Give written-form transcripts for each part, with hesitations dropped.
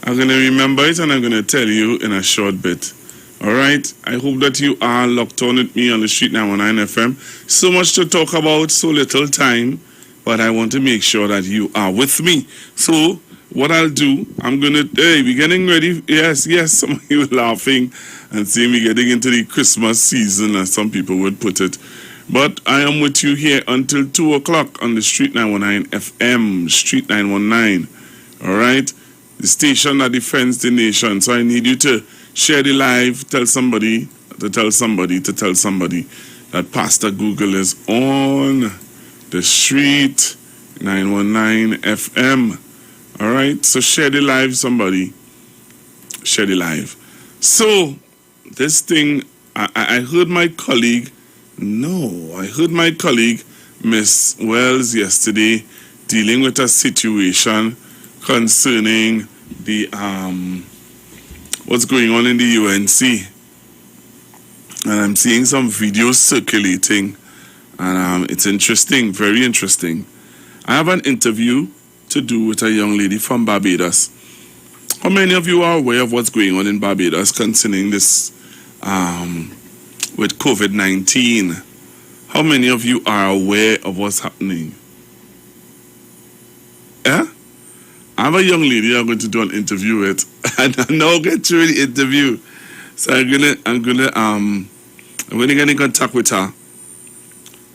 I'm going to remember it and I'm going to tell you in a short bit. All right? I hope that you are locked on with me on the Street 919 FM. So much to talk about, so little time, but I want to make sure that you are with me. So what I'll do, I'm going to, we're getting ready. Yes, some of you laughing and saying we're getting into the Christmas season, as some people would put it. But I am with you here until 2 o'clock on the Street 919 FM, Street 919. All right? The station that defends the nation. So I need you to share the live, tell somebody that Pastor Google is on the Street 919 FM. All right? So share the live, somebody. Share the live. So this thing, I heard my colleague, Miss Wells, yesterday dealing with a situation concerning the what's going on in the UNC, and I'm seeing some videos circulating, and it's interesting, very interesting. I have an interview to do with a young lady from Barbados. How many of you are aware of what's going on in Barbados concerning this with COVID-19? How many of you are aware of what's happening? I have a young lady I'm going to do an interview with, and I'm now get through the interview. So I'm gonna get in contact with her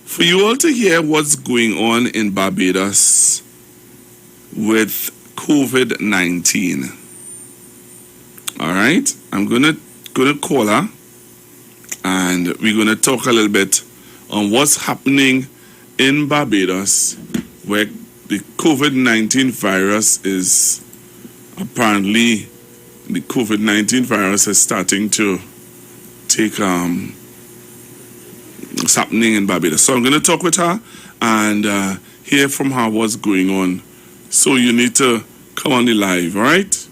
for you all to hear what's going on in Barbados with COVID-19. All right, I'm gonna call her, and we're gonna talk a little bit on what's happening in Barbados, where the COVID-19 virus is apparently, the COVID-19 virus is starting to take, it's happening in Barbados. So I'm going to talk with her and hear from her what's going on. So you need to come on the live, all right?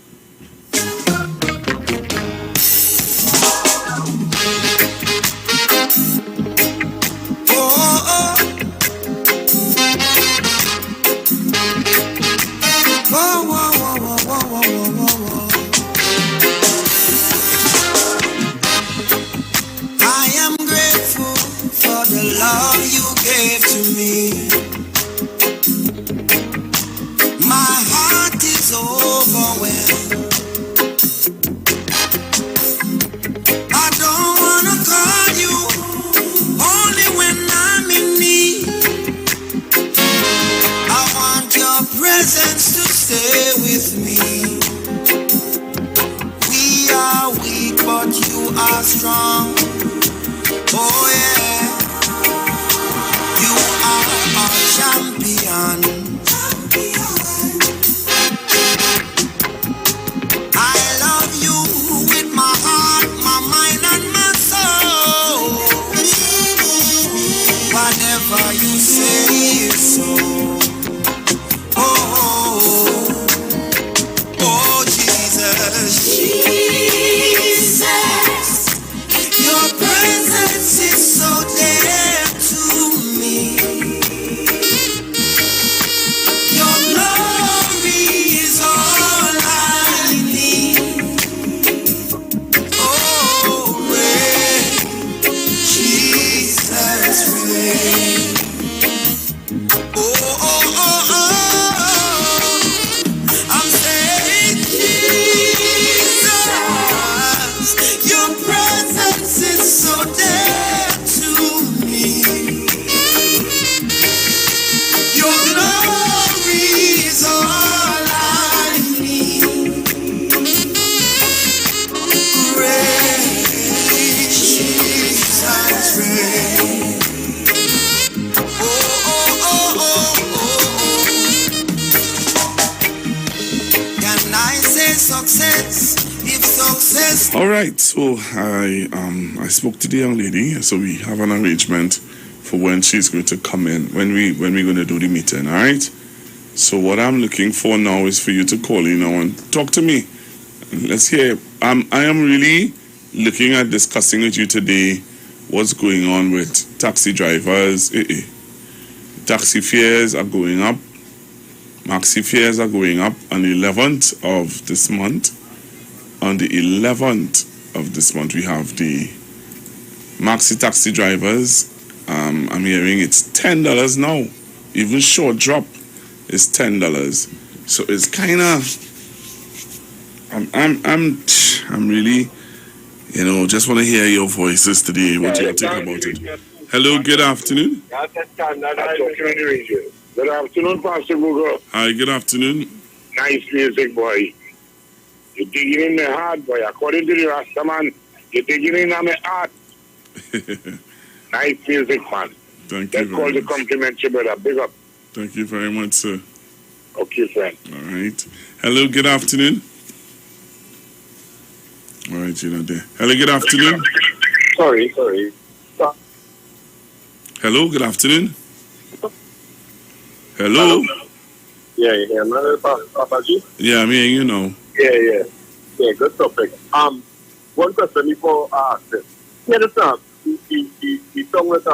All right, so I spoke to the young lady, so we have an arrangement for when she's going to come in, when we're going to do the meeting, all right? So what I'm looking for now is for you to call in now and talk to me. Let's hear. I am really looking at discussing with you today what's going on with taxi drivers. Taxi fares are going up. Maxi fares are going up on the 11th of this month. On the 11th of this month, we have the Maxi taxi drivers. I'm hearing it's $10 now. Even short drop is $10. So it's kind of. I'm really, just want to hear your voices today. What do you think about it? Hello, good afternoon. Good afternoon, Pastor Google. Hi, good afternoon. Nice music, boy. You're digging in the heart, boy. According to the Rastaman, you're digging in on my heart. Nice music, man. Thank you. Let's call the compliment you, brother. Big up. Thank you very much, sir. Okay, friend. All right. Hello, good afternoon. All right, you're not there. Hello, good afternoon. Sorry. Hello, good afternoon. Hello. Yeah, Papa G? Yeah, I'm hearing you now. Yeah, good topic. One question before I ask it. Yeah, the song with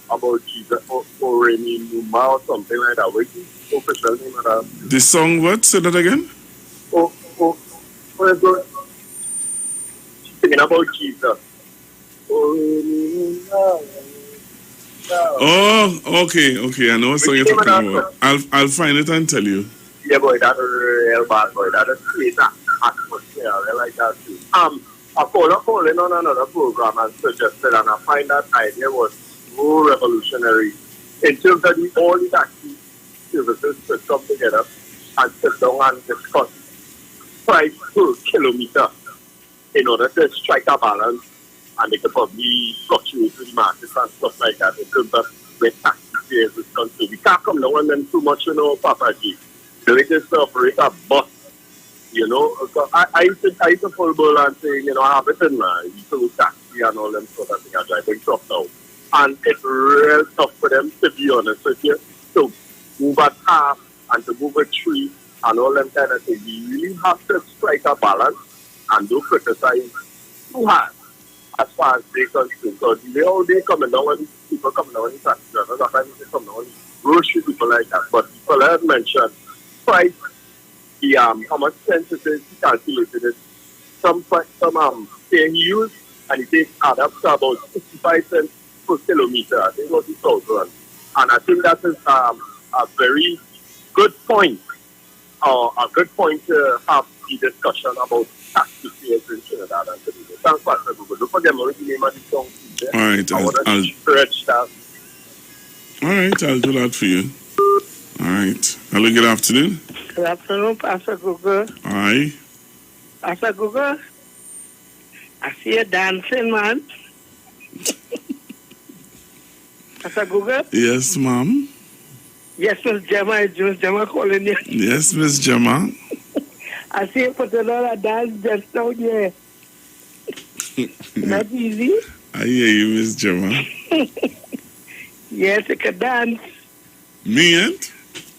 about Jesus or Remy Numa or something like that. What's the official name of that? The song what? Say that again? Singing about Jesus. Oh, okay. I know what song you're talking about. I'll find it and tell you. Yeah, boy, that's real bad, boy. That is great atmosphere. I like that too. I calling on another program and suggested, and I find that idea was so revolutionary. In terms of all the taxi services to come together and sit down and discuss price per kilometer in order to strike a balance, and they could probably fluctuate with the markets and stuff like that in terms of where taxi fares is concerned. We can't come down and then too much, Papa G. The latest to operate a bus, So I used to pull bull and say, I have it in my taxi and all them sort of things. I driving truck now. And it's real tough for them, to be honest with you. So move at half and to move at 3 and all them kind of things. We really have to strike a balance and don't criticize too hard as far as they concerned. Because they coming down and people coming down in taxi drivers, sometimes they come down and grocery people like that. But people have mentioned price, how much sense it is, he calculated it. Some fare he used, and it takes add up to about 65 cents per kilometer. I think what he told us. And I think that is a very good point, or a good point to have the discussion about taxi fares in Trinidad and Tobago. Thanks, Pastor Google. Don't forget the name of the song. All right, I'll stretch that. All right, I'll do that for you. All right. Hello, good afternoon. Good afternoon, Pastor Google. Hi. Pastor Google, I see you dancing, man. Pastor Google? Yes, ma'am. Yes, Miss Gemma. Is Miss Gemma calling you? Yes, Miss Gemma. I see you put another dance just now there. Not easy? I hear you, Miss Gemma. Yes, you can dance. Me and?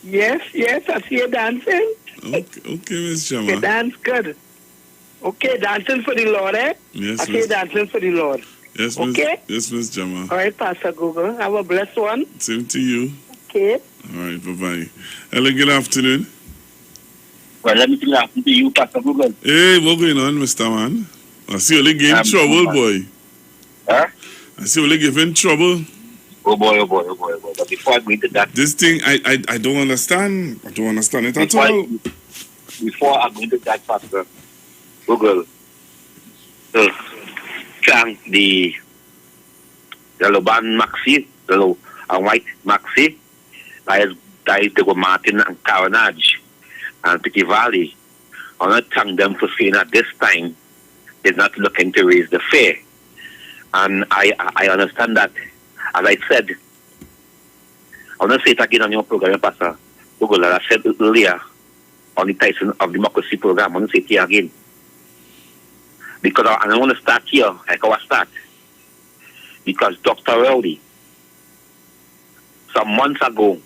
Yes, I see you dancing. Okay, Miss Gemma. You dance good. Okay, dancing for the Lord, eh? Yes, I see you dancing for the Lord. Yes, okay? Yes, Miss Gemma. All right, Pastor Google. Have a blessed one. Same to you. Okay. All right, bye-bye. Hello, good afternoon. Well, let me tell you to you, Pastor Google. Hey, what's going on, Mr. Man? I see you getting trouble, boy. Huh? I see you giving trouble. Oh boy. But before I go into that... This thing, I don't understand. I don't understand it at all. Before I go into that, Pastor Google, thank the Loban Maxi, the white Maxi, that is the Martin and Carnage and Petit Valley. I want to thank them for saying at this time they're not looking to raise the fare. And I understand that, as I said, I want to say it again on your program, Pastor Google, as I said earlier on the Tyson of Democracy program. I want to say it here again. Because I want to start here, like I start. Because Dr. Rowley, some months ago,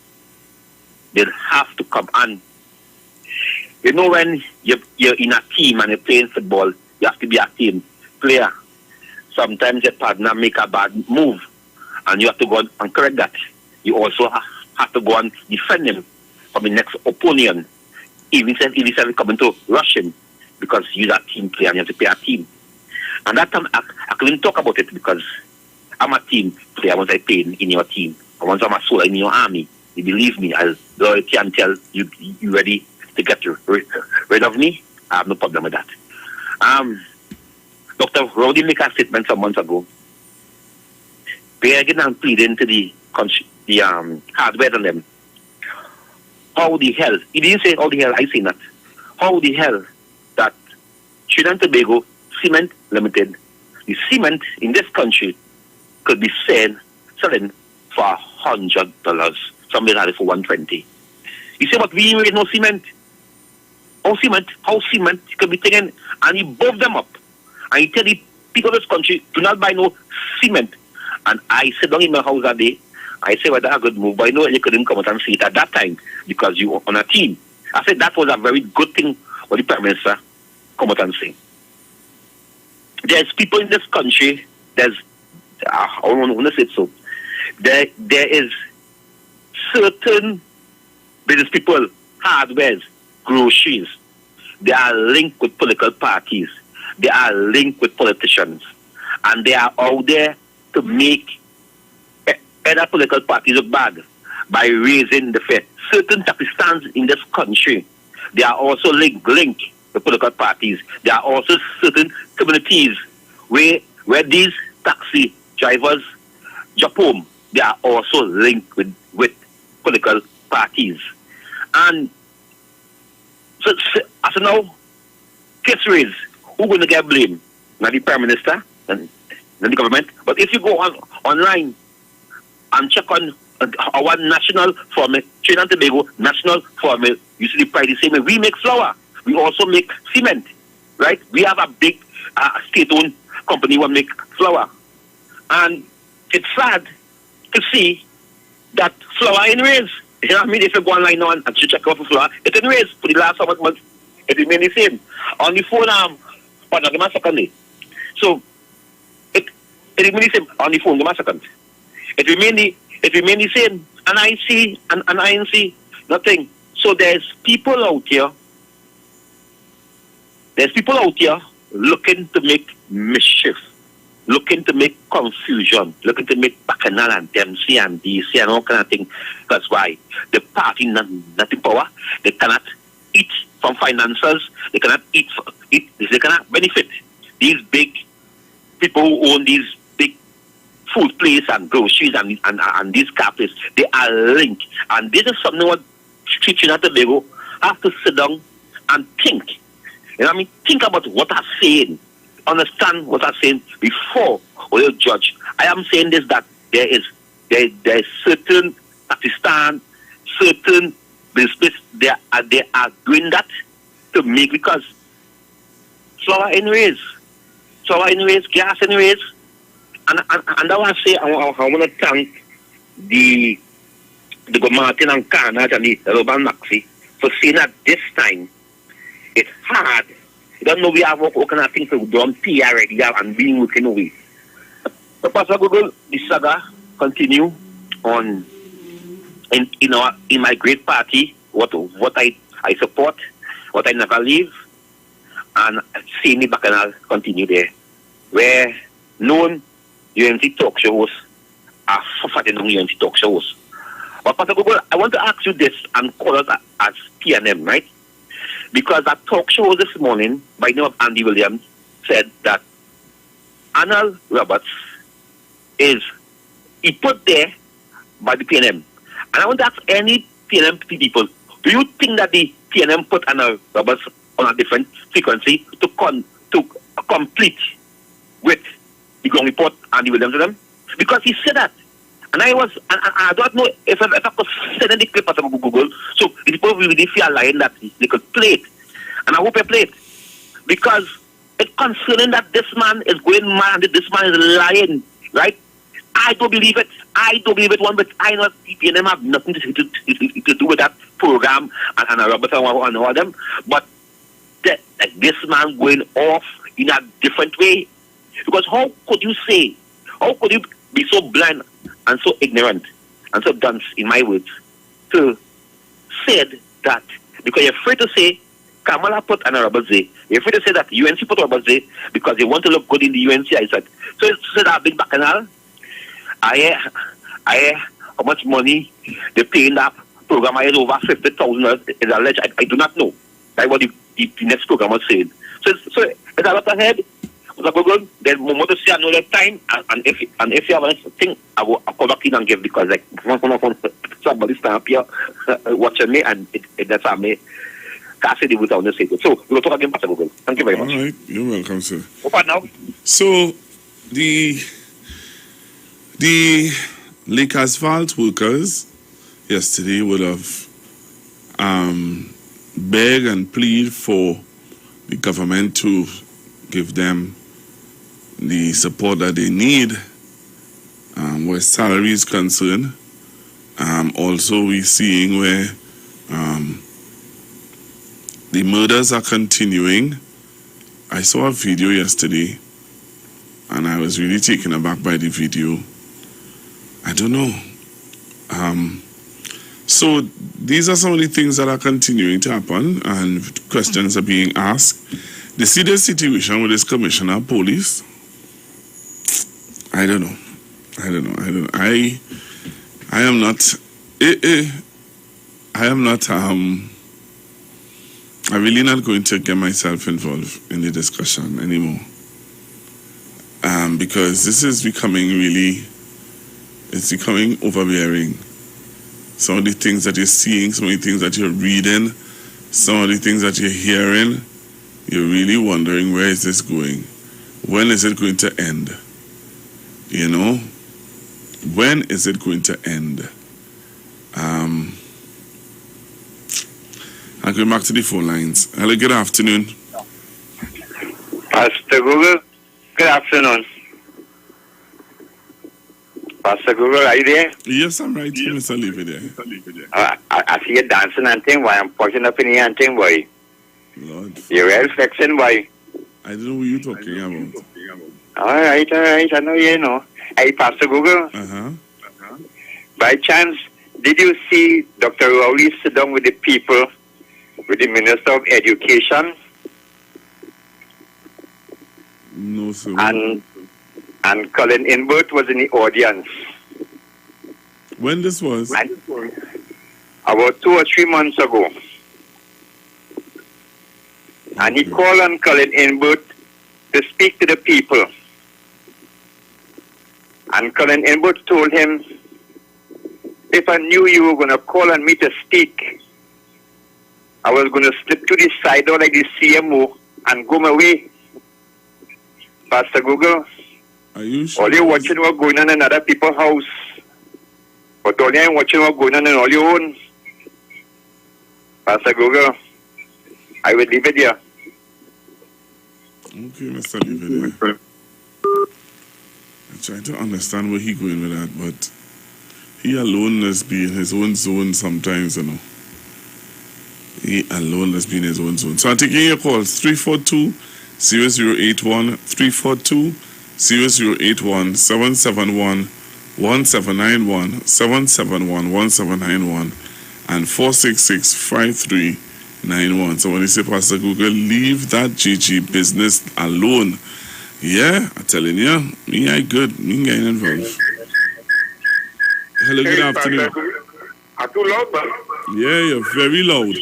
they'd have to come on. You know, when you're in a team and you're playing football, you have to be a team player. Sometimes your partner make a bad move, and you have to go and correct that. You also have to go and defend him. from the next opponent, even if we coming to rush him, because you're a team player and you have to play a team. And that time, I couldn't talk about it because I'm a team player once I play in your team. And once I'm a soldier in your army, you believe me, I'll loyalty until you ready to get rid of me. I have no problem with that. Dr. Rowdy make a statement some months ago, begging and pleading to the hardware on them. How the hell, he didn't say how the hell, I say that. How the hell that Trinidad and Tobago Cement Limited, the cement in this country could be selling for $100. Somebody had it for $120. You say, but we ain't no cement. How cement could be taken and he buff them up. And he tell the people of this country, do not buy no cement. And I sit down in my house that day. I said, well, that's a good move, but I know you couldn't come out and see it at that time because you were on a team. I said that was a very good thing for the Prime Minister come out and say. There's people in this country, I don't want to say it so, there is certain business people, hardwares, groceries, they are linked with political parties. They are linked with politicians. And they are out there to make other political parties look bad by raising the fare. Certain Pakistans in this country, they are also linked to political parties. There are also certain communities where these taxi drivers jump home. They are also linked with political parties. And so as of now, case raised, who's going to get blamed? Not the Prime Minister and the government. But if you go online and check on our national formula, Trinidad and Tobago national formula, you see the price the same way. We make flour. We also make cement, right? We have a big state-owned company who make flour. And it's sad to see that flour in raise. You know what I mean? If you go online now and check out for flour, it's in raise for the last how much months. It remains the same. On the phone, give me a second. So, it remains the same. On the phone, give me a second. It remains the same. And I see, and I see nothing. So there's people out here looking to make mischief, looking to make confusion, looking to make bacchanal and Dempsey and DC and all kind of things. That's why the party not the power. They cannot eat from finances. They cannot they cannot benefit these big people who own these big food places and groceries and these car places. They are linked. And this is something what Trinidad and Tobago have to sit down and think. You know what I mean? Think about what I'm saying. Understand what I'm saying before you judge. I am saying this, that there is certain Pakistan, certain business, they are doing that to make, because flour anyways, gas anyways. And I want to say, I want to thank the Martin and Carnage and the Robin Maxi for saying that this time it's hard. You don't know we have what kind of things we've done PR already and being working away. But Pastor Google, the saga continue on in my great party, what I support, what I never leave, and seeing the bacchanal continue there. Where known UNC talk shows are fighting on UNC talk shows. But Pastor Google, I want to ask you this and call us as PNM, right? Because that talk show this morning by the name of Andy Williams said that Arnold Roberts he put there by the PNM. And I want to ask any PNM people, do you think that the PNM put Arnold Roberts on a different frequency to complete with the ground report Andy Williams to them? Because he said that. And I don't know if I could send any clip out of Google, so the people will really feel lying that they could play it. And I hope they play it. Because it's concerning that this man is going mad, this man is lying, right? I don't believe it. One, but I know PNM have nothing to do with that program and Robert and all of them. But this man going off in a different way. Because how could you be so blind and so ignorant and so dunce, in my words, to said that because you're free to say Kamala put an honorable Zay. You're free to say that UNC put honorable Zay because they want to look good in the UNC. I said, so that big bacchanal. I hear how much money they pay in that program. I hear over $50,000 is alleged. I do not know. That's what the next program was saying. So it's a lot ahead. Google, there's more to say another time, and if you have anything, I will come back in and give because like somebody stand up here watching me and that's how me can't say the word on the say. So we'll talk again, Pastor Google. Thank you very much. All right, you're welcome, sir. What now? So the Lake Asphalt workers yesterday would have begged and plead for the government to give them the support that they need where salary is concerned. Also, we're seeing where the murders are continuing. I saw a video yesterday and I was really taken aback by the video. I don't know. So these are some of the things that are continuing to happen and questions are being asked. The serious situation with this commissioner of police, I don't know. I am not, I'm really not going to get myself involved in the discussion anymore. Because this is becoming it's becoming overbearing. Some of the things that you're seeing, some of the things that you're reading, some of the things that you're hearing, you're really wondering, where is this going? When is it going to end? You know? When is it going to end? I'll go back to the phone lines. Hello, good afternoon. Pastor Google, good afternoon. Pastor Google, are you there? Yes, I'm right here, Mr. Levy there. I see you dancing and thing, boy. I'm pushing up in here and thing, boy. Lord. You're well flexing, boy. I don't know what you're talking about. All right. I know you know. Hey, Pastor Google. By chance, did you see Dr. Rowley sit down with the people, with the Minister of Education? No, sir. And Colin Inbert was in the audience. When this was? About 2 or 3 months ago. And he called on Colin Inbert to speak to the people. And Colin Inbert told him, if I knew you were going to call on me to speak, I was going to slip to the side door like the CMO and go my way. Pastor Google, are you sure? all you're watching what's going on in other people's house, but all you're watching what's going on in all your own. Pastor Google, I will leave it here. Okay, Mr. Levi. I'm trying to understand where he's going with that, but he alone must be in his own zone sometimes, you know. He alone must be in his own zone. So I'm taking your calls, 342-0081, 342-0081, 771-1791, 771-1791, and 466-5391. So when you say, Pastor Google, leave that GG business alone. Yeah, I'm telling you, me I good. Me getting involved. Hello, good afternoon. I'm too loud, man. Yeah, you're very loud.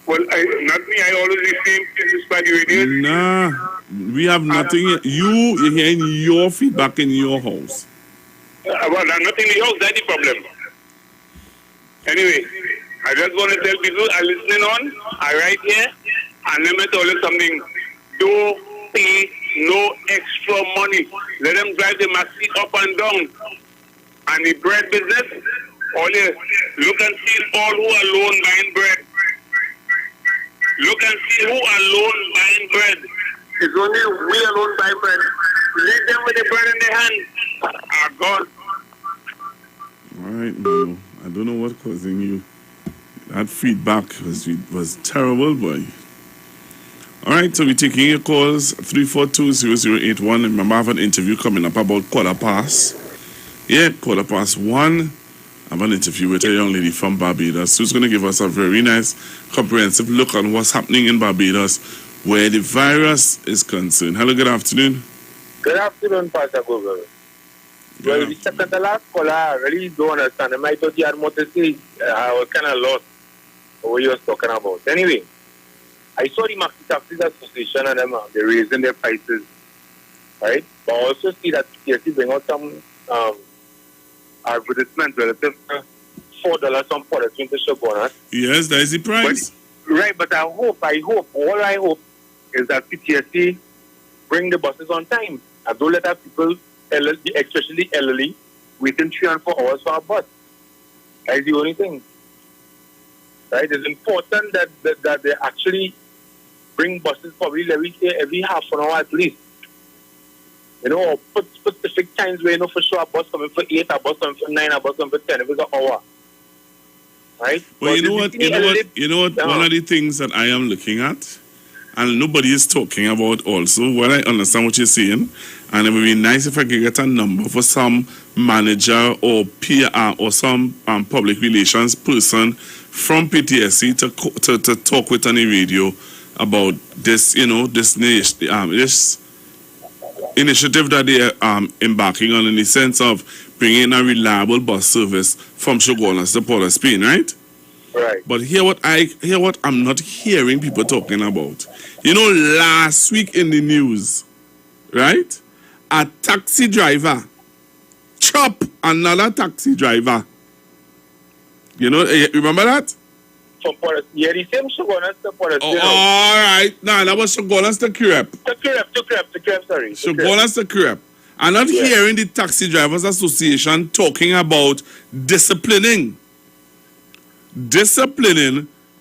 Well, not me. I always listen to this by the radio. Nah, we have nothing. You're hearing your feedback in your house. Well, I'm not in the house. That's the problem. Anyway, I just want to tell people are listening on. I right here, and let me tell you something. Don't pay no extra money. Let them drive the machine up and down. And the bread business, all you look and see all who are alone buying bread. Look and see who are alone buying bread. It's only we alone buying bread. Leave them with the bread in their hand. Are gone. All right, no, I don't know what's causing you. That feedback was terrible, boy. All right, so we're taking your calls, 342-0081. Remember, I have an interview coming up about 1:15. Yeah, 1:15. have an interview with a young lady from Barbados who's going to give us a very nice, comprehensive look on what's happening in Barbados where the virus is concerned. Hello, good afternoon. Good afternoon, Pastor Google. Well, the second to last caller, I really don't understand. I thought you had more to say. I was kind of lost what you were talking about. Anyway, I saw the Maxi Taxis Association and them, they're raising their prices, right? But I also see that PTSD bring out some advertisement relative to $4 some products into Shogunas. Yes, that is the price. But I hope, all I hope is that PTSD bring the buses on time and don't let our people, especially elderly, waiting 3 and 4 hours for a bus. That is the only thing. Right? It's important that they actually bring buses probably every half an hour at least. You know, or put specific times where you know for sure a bus coming for 8, a bus coming for 9, a bus coming for 10, if it's an hour. Right? Well, you know what? Yeah. One of the things that I am looking at, and nobody is talking about also, well, I understand what you're saying, and it would be nice if I could get a number for some manager or PR or some public relations person from PTSC to talk with on the radio about this, this initiative that they are embarking on in the sense of bringing a reliable bus service from Shogunas to Port of Spain, right? Right. But hear what I'm not hearing people talking about. Last week in the news, right? A taxi driver chop another taxi driver. Remember that? Yeah, the same Shogunas to Port of Spain. All right. No, that was Shogunas to Crep. To Crep, sorry. Shogunas to Crep. I'm not hearing the Taxi Drivers Association talking about disciplining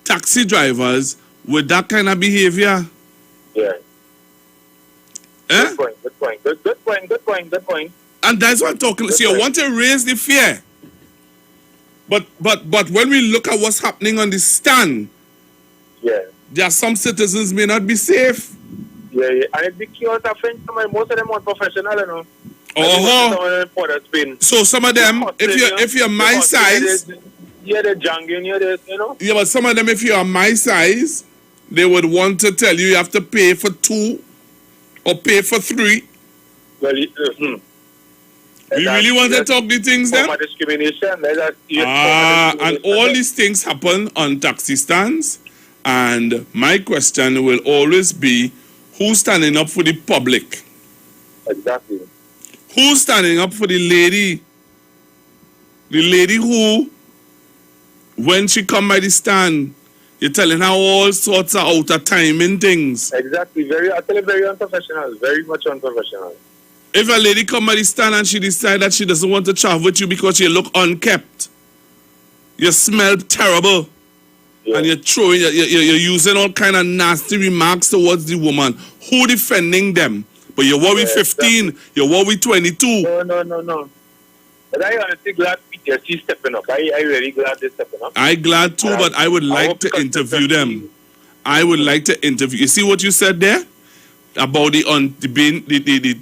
taxi drivers with that kind of behavior. Yeah. Eh? Good point. And that's what I'm talking about. So you want to raise the fear. But when we look at what's happening on the stand, there are some citizens may not be safe. Yeah. And it's because most of them are professional, you know. So some of them, if you're my size, they're jangling you, Yeah, but some of them, if you're my size, they would want to tell you have to pay for 2 or pay for 3. Well, we really want to talk the things then? Discrimination. And all these things happen on taxi stands. And my question will always be, who's standing up for the public? Exactly. Who's standing up for the lady? The lady who, when she come by the stand, you're telling her all sorts of out of timing things. Exactly. Very unprofessional. Very much unprofessional. If a lady come by the stand and she decide that she doesn't want to travel with you because you look unkept, you smell terrible, and you're using all kind of nasty remarks towards the woman, who defending them? But you're worried 15, exactly. You're worried 22. No. But I honestly glad PTSD stepping up. I really glad they're stepping up. I'm glad too, but I would like to interview them. I would like to interview. You see what you said there? About the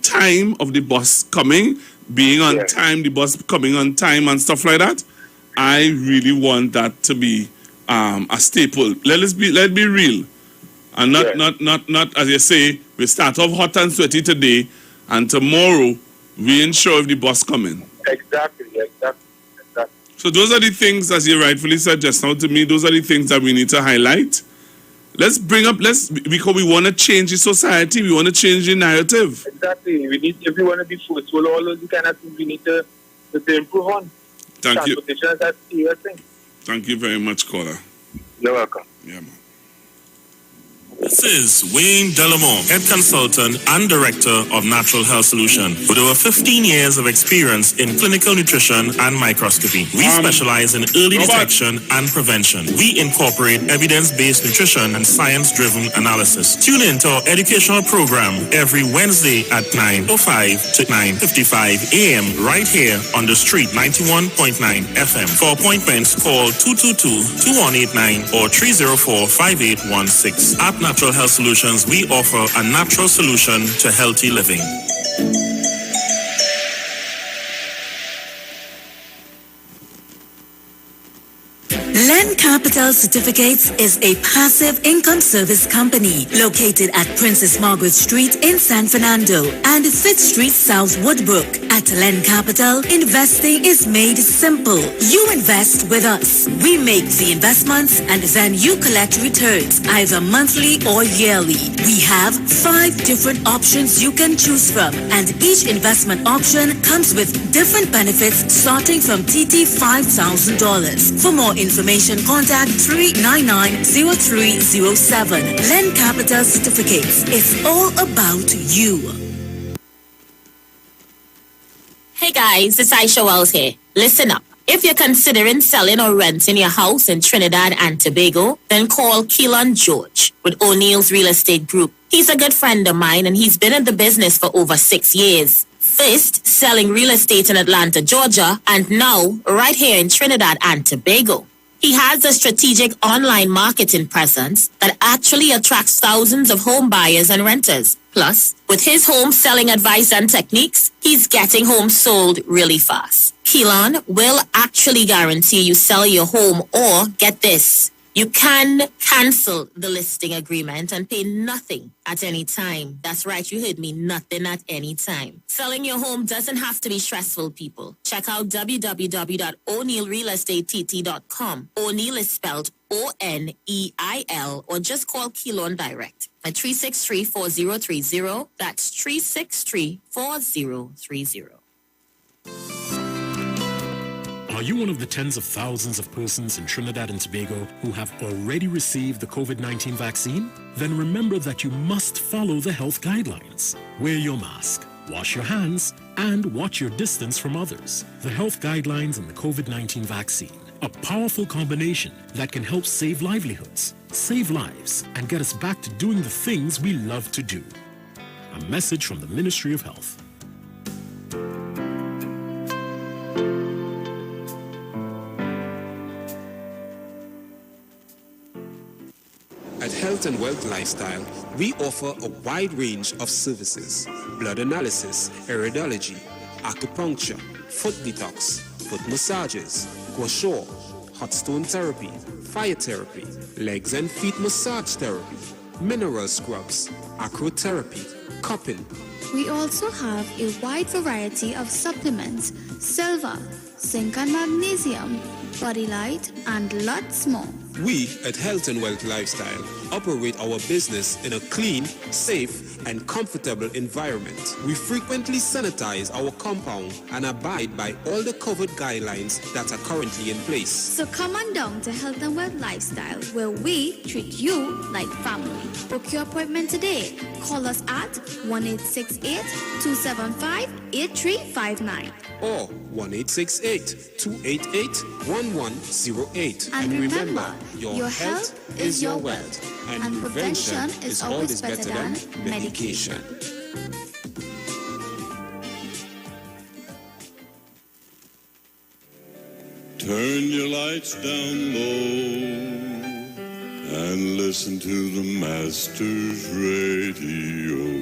time of the bus coming, being on time, the bus coming on time and stuff like that. I really want that to be a staple. Let's be real. And not as you say, we start off hot and sweaty today, and tomorrow we ain't sure if the bus coming. Exactly. So those are the things, as you rightfully said just now to me, those are the things that we need to highlight. Because we want to change the society, we want to change the narrative. Exactly. If we want to be forceful, all those kind of things we need to improve on. Thank you. Transportation is that serious thing. Thank you very much, caller. You're welcome. Yeah, man. This is Wayne Delamore, Head Consultant and Director of Natural Health Solution. With over 15 years of experience in clinical nutrition and microscopy, we specialize in early detection and prevention. We incorporate evidence-based nutrition and science-driven analysis. Tune in to our educational program every Wednesday at 9:05 to 9:55 a.m. right here on the street 91.9 FM. For appointments, call 222-2189 or 304-5816. At Natural Health Solutions, we offer a natural solution to healthy living. Capital Certificates is a passive income service company located at Princess Margaret Street in San Fernando and 5th Street South Woodbrook. At Len Capital, investing is made simple. You invest with us. We make the investments and then you collect returns either monthly or yearly. We have 5 different options you can choose from, and each investment option comes with different benefits starting from TT $5,000. For more information, contact 399-0307. Len Capital Certificates. It's all about you. Hey guys, it's Aisha Wells here. Listen up. If you're considering selling or renting your house in Trinidad and Tobago, then call Keelan George with O'Neill's Real Estate Group. He's a good friend of mine and he's been in the business for over 6 years. First, selling real estate in Atlanta, Georgia, and now right here in Trinidad and Tobago. He has a strategic online marketing presence that actually attracts thousands of home buyers and renters. Plus, with his home selling advice and techniques, he's getting homes sold really fast. Keelan will actually guarantee you sell your home, or get this, you can cancel the listing agreement and pay nothing at any time. That's right, you heard me, nothing at any time. Selling your home doesn't have to be stressful, people. Check out www.o'neillrealestatetT.com. O'Neill is spelled O-N-E-I-L, or just call Keelan direct at 363-4030. That's 363-4030. Are you one of the tens of thousands of persons in Trinidad and Tobago who have already received the COVID-19 vaccine? Then remember that you must follow the health guidelines. Wear your mask, wash your hands, and watch your distance from others. The health guidelines and the COVID-19 vaccine, a powerful combination that can help save livelihoods, save lives, and get us back to doing the things we love to do. A message from the Ministry of Health. At Health and Wealth Lifestyle, we offer a wide range of services: blood analysis, iridology, acupuncture, foot detox, foot massages, gua sha, hot stone therapy, fire therapy, legs and feet massage therapy, mineral scrubs, acrotherapy, cupping. We also have a wide variety of supplements: silver, zinc and magnesium, body light, and lots more. We at Health and Wealth Lifestyle operate our business in a clean, safe, and comfortable environment. We frequently sanitize our compound and abide by all the COVID guidelines that are currently in place. So come on down to Health and Wealth Lifestyle, where we treat you like family. Book your appointment today. Call us at 1-868-275-8359 or 1-868-288-1108. And remember, your health is your wealth, and prevention is always better than medication. Turn your lights down low and listen to the Master's Radio.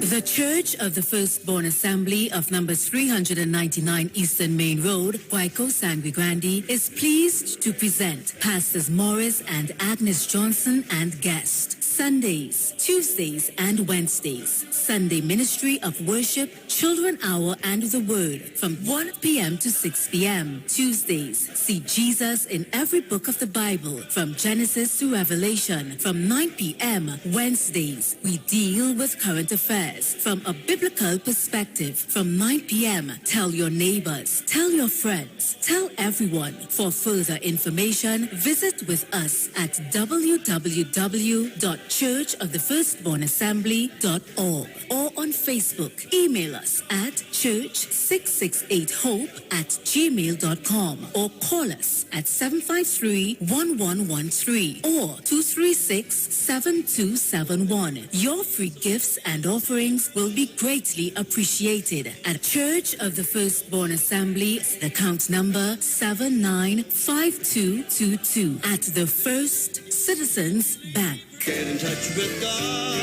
The Church of the Firstborn Assembly of number 399 Eastern Main Road, Guayco, Sangre Grande, is pleased to present Pastors Morris and Agnes Johnson and guests. Sundays, Tuesdays, and Wednesdays. Sunday Ministry of Worship, Children Hour, and the Word from 1 p.m. to 6 p.m. Tuesdays, see Jesus in every book of the Bible from Genesis to Revelation from 9 p.m. Wednesdays, we deal with current affairs from a biblical perspective from 9 p.m. Tell your neighbors, tell your friends, tell everyone. For further information, visit with us at www.churchofthefirstbornassembly.org or on Facebook. Email us at church668hope@gmail.com or call us at 753-1113 or 236-7271. Your free gifts and offerings will be greatly appreciated at Church of the Firstborn Assembly, account number 795222 at the First Citizens Bank. Get in touch with God.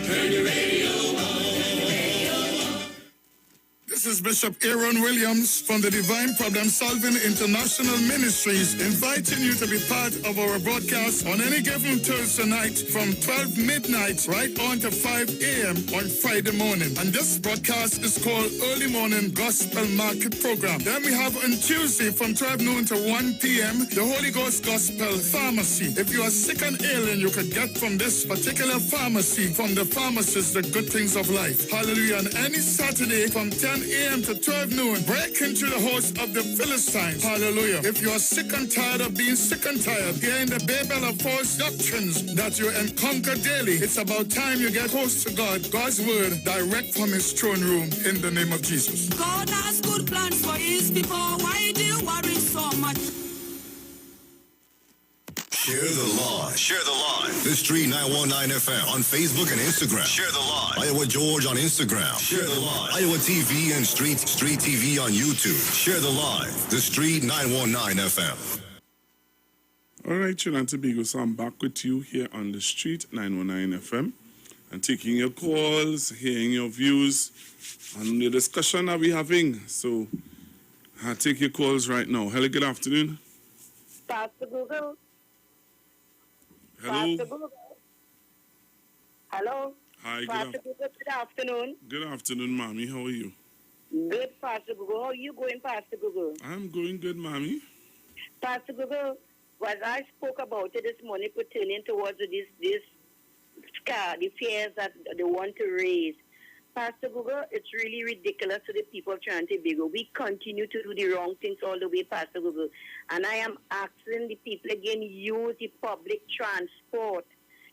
Turn your radio on. This is is Bishop Aaron Williams from the Divine Problem Solving International Ministries, inviting you to be part of our broadcast on any given Thursday night from 12 midnight right on to 5 a.m. on Friday morning. And this broadcast is called Early Morning Gospel Market Program. Then we have on Tuesday from 12 noon to 1 p.m. the Holy Ghost Gospel Pharmacy. If you are sick and ailing, you could get from this particular pharmacy, from the pharmacist, the good things of life. Hallelujah. And any Saturday from 10 a.m. to 12 noon, break into the host of the Philistines. Hallelujah. If you are sick and tired of being sick and tired, hearing the babel of false doctrines that you encounter daily, it's about time you get close to God, God's word, direct from his throne room in the name of Jesus. God has good plans for his people. Why do you worry so much? Share the live. Share the live. The Street 919 FM on Facebook and Instagram. Share the live. Iowa George on Instagram. Share the live. Iowa TV and Street TV on YouTube. Share the live. The Street 919 FM. All right, Trinidad and Tobago, so I'm back with you here on the Street 919 FM and taking your calls, hearing your views on the discussion that we're having. So I'll take your calls right now. Hello, good afternoon. Pastor Google. Hello. Pastor Google. Hello. Hi, Pastor Google, good afternoon. Good afternoon, Mommy. How are you? Good, Pastor Google. How are you going, Pastor Google? I'm going good, Mommy. Pastor Google, as I spoke about it this morning pertaining towards the fears that they want to raise. Pastor Google, it's really ridiculous to the people of Trinidad and Tobago. We continue to do the wrong things all the way, Pastor Google. And I am asking the people again, use the public transport.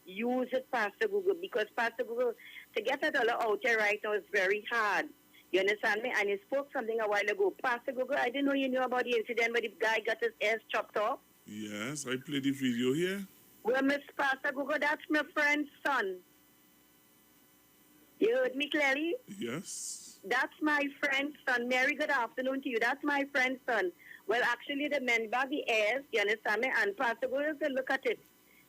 Use it, Pastor Google, because Pastor Google, to get a dollar out there right now is very hard. You understand me? And he spoke something a while ago. Pastor Google, I didn't know you knew about the incident where the guy got his ears chopped off. Yes, I played the video here. Well, Miss Pastor Google, that's my friend's son. You heard me clearly? Yes. That's my friend's son. Mary, good afternoon to you. That's my friend's son. Well, actually, the men back the ears, you understand me? And Pastor Google said, look at it.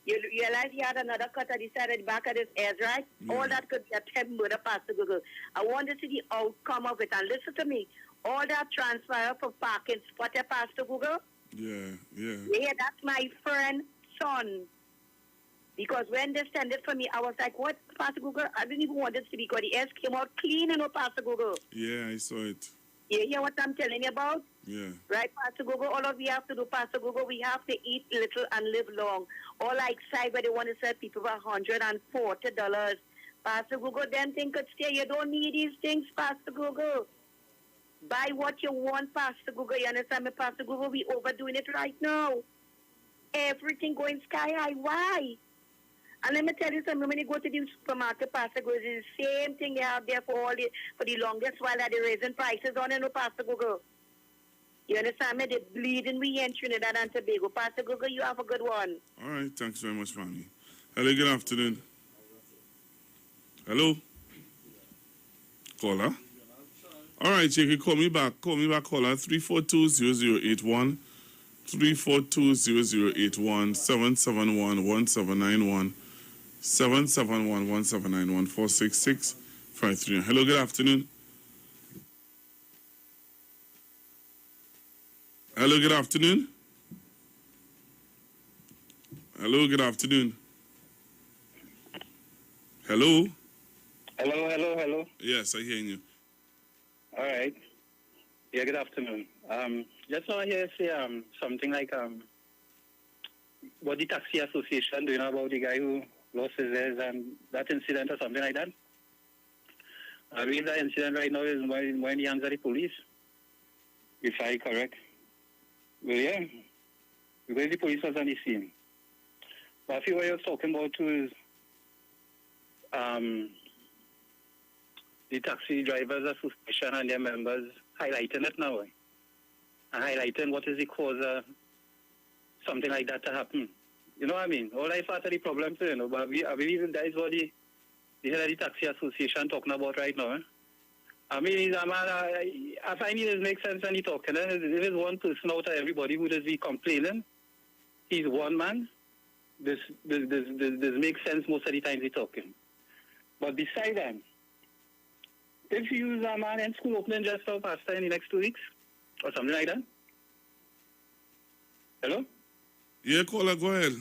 You realize he had another cut at the side at the back of his ears, right? Yeah. All that could be a temp with a Pastor Google. I want to see the outcome of it. And listen to me. All that transfer for parking spot, Pastor Google. Yeah. Yeah, that's my friend's son. Because when they sent it for me, I was like, what, Pastor Google? I didn't even want it to be because the ears came out clean, Pastor Google. Yeah, I saw it. You hear what I'm telling you about? Yeah. Right, Pastor Google? All of we have to do, Pastor Google, we have to eat little and live long. All like side where they want to sell people for $140. Pastor Google, them things could stay. You don't need these things, Pastor Google. Buy what you want, Pastor Google. You understand me, Pastor Google? We overdoing it right now. Everything going sky high. Why? And let me tell you something, when you go to the supermarket, Pastor Google, it's the same thing they have there for the longest while that they're raising prices on it, Pastor Google. You understand me? They're bleeding we in Trinidad and Tobago. Pastor Google, you have a good one. All right, thanks very much, Mommy. Hello, good afternoon. Hello? Caller? All right, you can call me back. Call me back, caller, 342-0081, 342-0081, 771-1791, 771-1791, 466-539. Hello, good afternoon. Hello, good afternoon. Hello, good afternoon. Hello? Hello. Yes, I hear you. All right. Yeah, good afternoon. Just want to hear say something like what the taxi association doing about the guy who lost his ears and that incident or something like that. I believe that incident right now is more in the hands of the police, if I'm correct. Well, yeah, because the police was on the scene. But I feel what you're talking about too is the taxi drivers association and their members highlighting it now. And highlighting what is the cause of something like that to happen. You know what I mean? All I part of the problem too, but I believe that is what the head of the taxi association talking about right now. I mean, I find it makes sense when he talking. If it's one person out of everybody who does be complaining, he's one man. This makes sense most of the time he's talking. But beside that, if you use a man in school opening just for Pastor in the next 2 weeks or something like that. Hello? Yeah, caller, go ahead.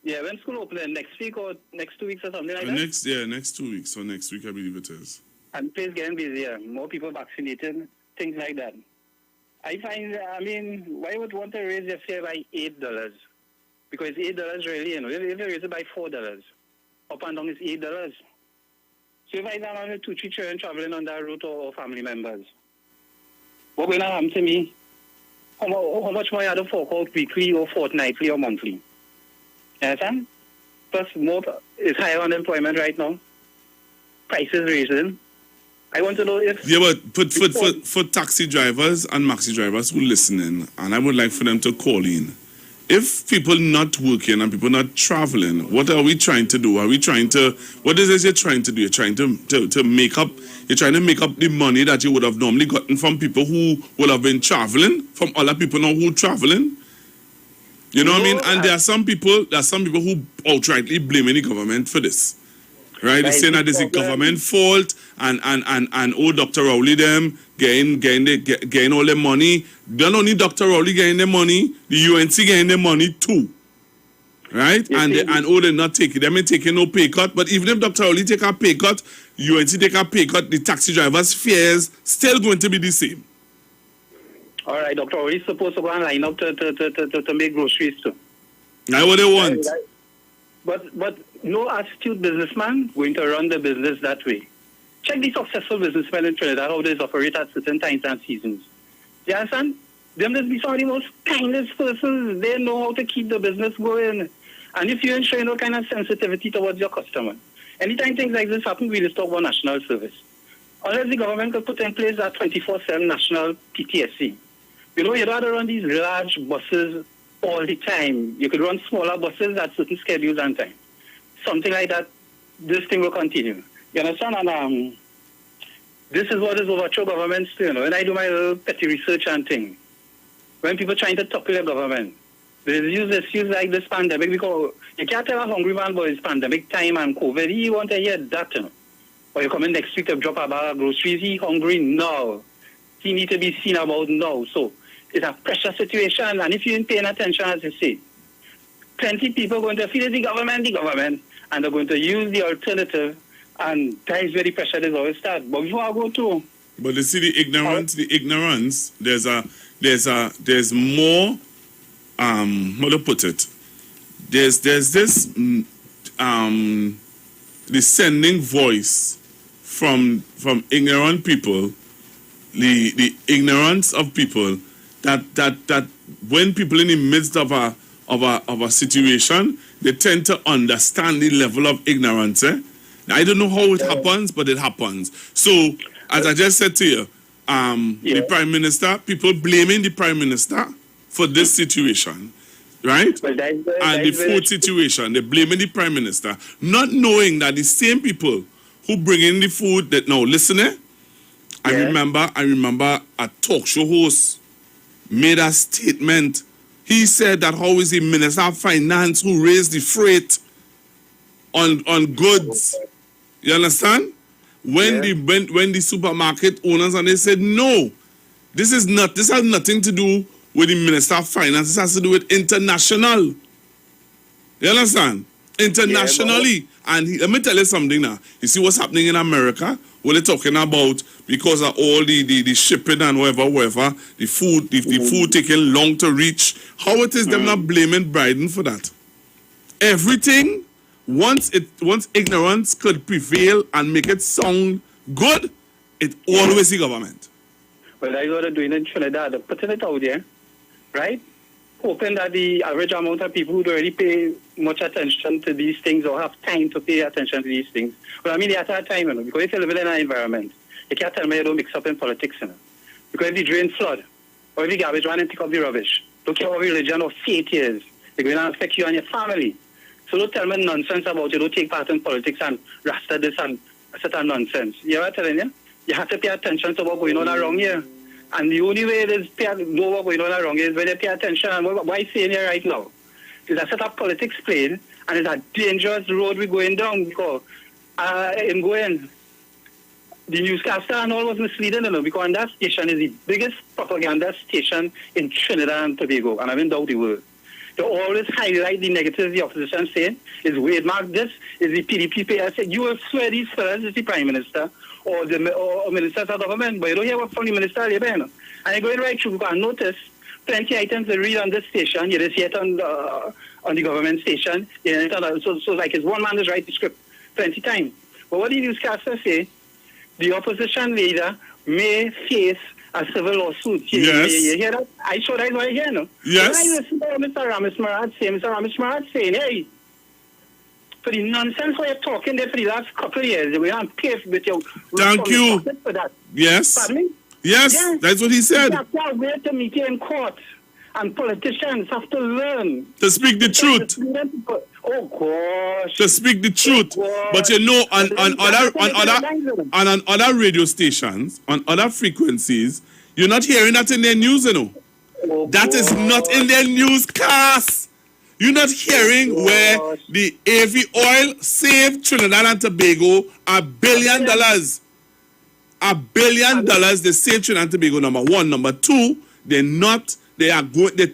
Yeah, when school opening next week or next 2 weeks or something like that. Next 2 weeks. So next week, I believe it is. And place getting busier, more people vaccinated, things like that. I find, why would want to raise your fare by $8? Because $8 really, if you raise it by $4, up and down is $8. So if I have 2-3 children traveling on that route or family members, what will happen to me? How much more I have to fork out weekly or fortnightly or monthly? You understand? Plus, more is higher unemployment right now. Prices raising. I want to know if... Yeah, but for taxi drivers and maxi drivers who are listening, and I would like for them to call in, if people not working and people not traveling, what are we trying to do? What is it you're trying to do? You're trying to make up the money that you would have normally gotten from people who would have been traveling, from other people now who are traveling. You know what I mean? And there are some people who outrightly blaming the government for this. Right? They're saying that it's the government fault and Dr. Rowley them getting all the money. Not only Dr. Rowley getting the money, the UNC getting the money too. Right? They're not taking, they ain't taking no pay cut. But even if Dr. Rowley take a pay cut, UNC take a pay cut, the taxi drivers' fares still going to be the same. All right, Dr. Rowley's supposed to go and line up to make groceries too. That's what they want. But no astute businessman going to run the business that way. Check the successful businessmen in Trinidad, how they operate at certain times and seasons. You understand? Them must be some of the most kindest persons. They know how to keep the business going. And if you show no kind of sensitivity towards your customer, anytime things like this happen, we just talk about national service. Unless the government could put in place that 24/7 national PTSC. You don't have to run these large buses all the time. You could run smaller buses at certain schedules and time. Something like that, this thing will continue. You understand? And this is what is overthrow governments do, When I do my little petty research and thing, when people trying to topple the government, they use excuse like this pandemic because you can't tell a hungry man about his pandemic time and COVID. He want to hear that, Or you come in next week to drop a bag of groceries, he hungry now. He need to be seen about now. So it's a pressure situation, and if you ain't paying attention, as you say, plenty of people are going to feel the government, and they're going to use the alternative, and that is where the pressure is always start. But before I go to... But you see the ignorance, there's more, how to put it, there's this descending voice from ignorant people, the ignorance of people, that when people in the midst of a situation, they tend to understand the level of ignorance. I don't know how it happens, but it happens. So, as I just said to you, the Prime Minister, people blaming the Prime Minister for this situation, right? And the food situation, they're blaming the Prime Minister, not knowing that the same people who bring in the food that now, listen, I remember a talk show host made a statement. He said that how is the Minister of Finance who raised the freight on goods? You understand? When the supermarket owners and they said no, this has nothing to do with the Minister of Finance. This has to do with international. You understand? Internationally. And let me tell you something now. You see what's happening in America? What they're talking about because of all the shipping and whatever, the food taking long to reach. How it is them not blaming Biden for that? Everything, once ignorance could prevail and make it sound good, it always the government. Well, that's what they're doing in Trinidad. They're putting it out there, right? Hoping that the average amount of people who don't really pay much attention to these things or have time to pay attention to these things. Well, I mean, they have time, because if you live in an environment, you can't tell me you don't mix up in politics, Because if the drain flood, or if the garbage run and pick up the rubbish, don't care what religion or faith is, they're going to affect you and your family. So don't tell me nonsense about you, don't take part in politics and rasta this and certain nonsense. You know what I'm telling you? You have to pay attention to what's going on around here. And the only way it is to know what's going on around here is when you pay attention. And what I'm saying here right now is a set of politics played, and it's a dangerous road we're going down because I'm going. the newscaster and all was misleading, because that station is the biggest propaganda station in Trinidad and Tobago, and I don't doubt the word. They always highlight the negatives the opposition saying, is Wade Mark this, is the PDP PS. You will swear these fellas is the Prime Minister or the or ministers of government, but you don't hear what from the Minister there, and you're going right through, because I notice plenty of items they read on this station, you just see it on the government station, so like it's one man is write the script plenty time. But what the newscaster say, the opposition leader may face a civil lawsuit. Yes. You hear that? I saw that right here, no? Yes. When I listen to Mr. Ramesh Maharaj saying, hey, for the nonsense we're talking there for the last couple of years, we aren't paid with your... Thank you. For that. Yes. Pardon me? Yes, that's what he said. You can't wait to meet you in court, and politicians have to learn. To speak the truth. Oh, gosh. To speak the truth. But you know, on other radio stations, on other frequencies, you're not hearing that in their news, you know. That is not in their newscast. You're not hearing where the AV oil saved Trinidad and Tobago $1 billion. $1 billion they saved Trinidad and Tobago, number one. Number two, they're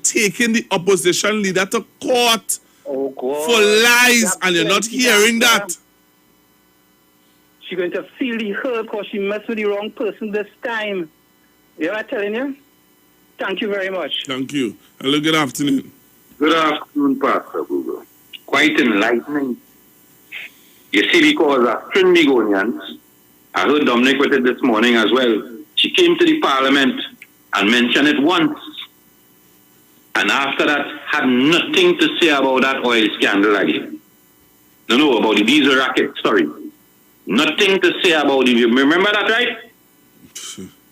taking the opposition leader to court for lies, and you're not hearing that. She's going to feel the hurt because she messed with the wrong person this time. You know what I'm telling you? Thank you very much. Thank you. Hello, good afternoon. Good afternoon, Pastor Google. Quite enlightening. You see, because of Trinbagonians, I heard Dominic with it this morning as well. She came to the parliament and mentioned it once. And after that, had nothing to say about that oil scandal again. No, about the diesel racket, sorry. Nothing to say about it. You remember that, right?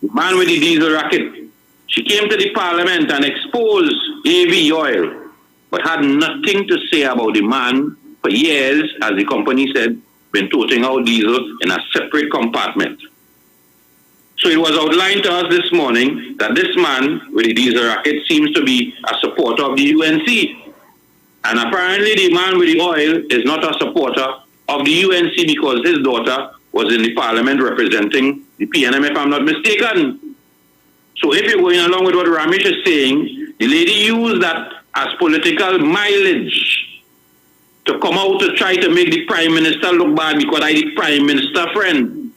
The man with the diesel racket. She came to the parliament and exposed AV oil, but had nothing to say about the man for years, as the company said, been toting out diesel in a separate compartment. So it was outlined to us this morning that this man with the diesel racket seems to be a supporter of the UNC. And apparently the man with the oil is not a supporter of the UNC because his daughter was in the parliament representing the PNM, if I'm not mistaken. So if you're going along with what Ramesh is saying, the lady used that as political mileage to come out to try to make the Prime Minister look bad because I'm the Prime Minister friend.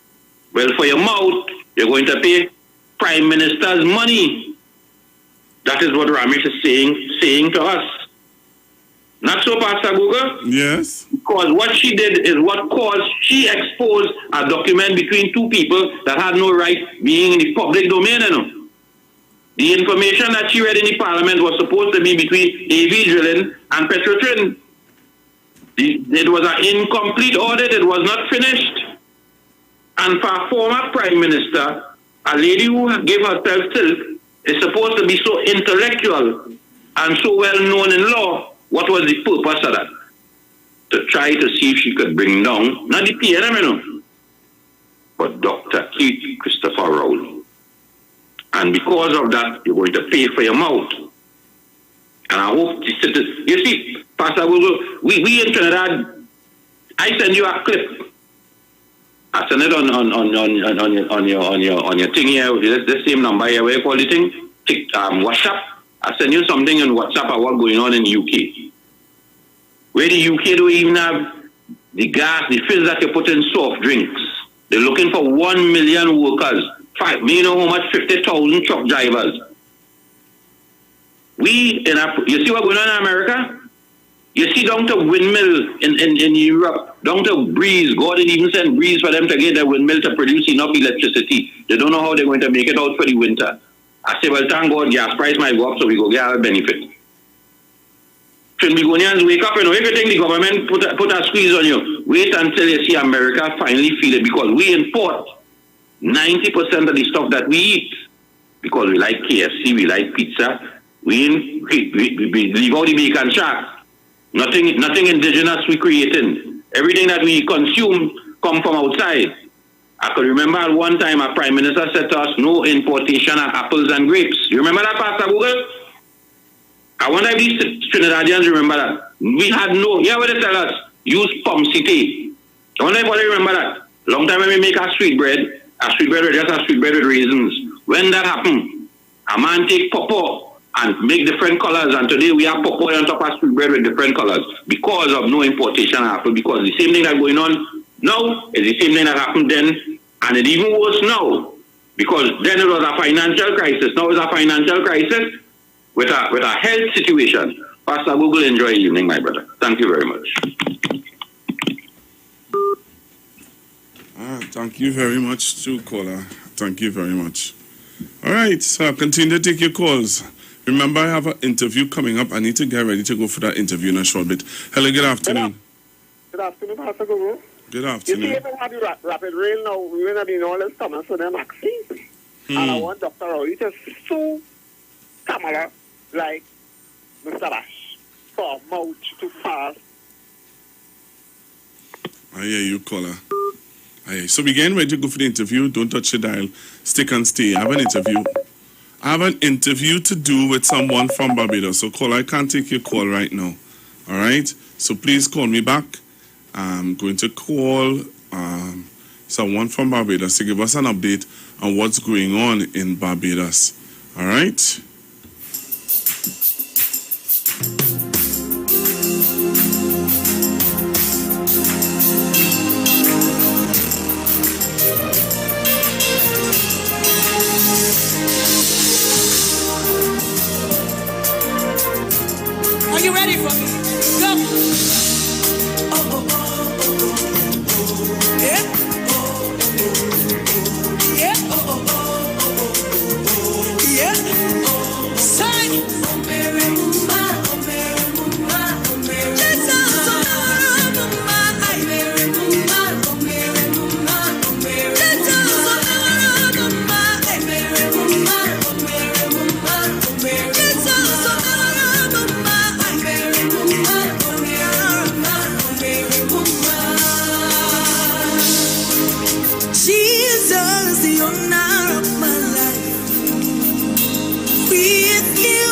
Well, for your mouth, you're going to pay Prime Minister's money. That is what Ramesh is saying to us. Not so, Pastor Google? Yes. Because what she did is what caused, she exposed a document between two people that had no right being in the public domain, you know. The information that she read in the parliament was supposed to be between AV Drilling and Petrotrin. It was an incomplete audit. It was not finished. And for a former prime minister, a lady who gave herself silk is supposed to be so intellectual and so well known in law. What was the purpose of that? To try to see if she could bring down, not the PNM, you know, but Dr. Keith Christopher Rowley. And because of that, you're going to pay for your mouth. And I hope the citizens, you see, Pastor Google, we in Trinidad, I send you a clip. I send it on your thing here, this same number here, where you call the thing, WhatsApp. I send you something on WhatsApp about what's going on in the UK. Where the UK don't even have the gas, the fills that you put in soft drinks. They're looking for 1 million workers. You know how much? 50,000 truck drivers. You see what's going on in America? You see down to windmill in Europe, down to Breeze. God didn't even send Breeze for them to get their windmill to produce enough electricity. They don't know how they're going to make it out for the winter. I say, well, thank God gas price might go up so we go get our benefit. Trinbagonians wake up, you know, if you think the government put a squeeze on you, wait until you see America finally feel it, because we import 90% of the stuff that we eat, because we like KFC, we like pizza, we leave out the bacon shack. Nothing indigenous we creating. Everything that we consume come from outside. I could remember at one time a prime minister said to us, no importation of apples and grapes. You remember that, Pastor Google? I wonder if these Trinidadians remember that. We had what they tell us? Use Pom City. I wonder if they remember that. Long time when we make our sweet bread, a sweetbread with just a sweetbread with raisins. When that happen, a man take pawpaw and make different colors, and today we have pawpaw on top of sweetbread with different colors because of no importation apple, because the same thing that's going on now is the same thing that happened then, and it even worse now, because then it was a financial crisis, now it's a financial crisis with a health situation. Pastor Google, enjoy your evening, my brother. Thank you very much. Thank you very much, too, caller. Thank you very much. All right, so I'll continue to take your calls. Remember, I have an interview coming up. I need to get ready to go for that interview in a short bit. Hello, good afternoon. Good afternoon, Pastor Google. Good You afternoon. see, if we have the rapid rain now, we will have been all this summer, so they're maxing. And I want Dr. Roy to sue Kamala like Mr. Bash for a mouth to pass. I hear you, caller. So we're getting ready to go for the interview. Don't touch your dial. Stick and stay. I have an interview to do with someone from Barbados. So, caller, I can't take your call right now. All right? So please call me back. I'm going to call someone from Barbados to give us an update on what's going on in Barbados. All right? Are you ready for me? Go. Yeah. Yeah. Yeah. Sign. Jesus, the owner of my life. With you,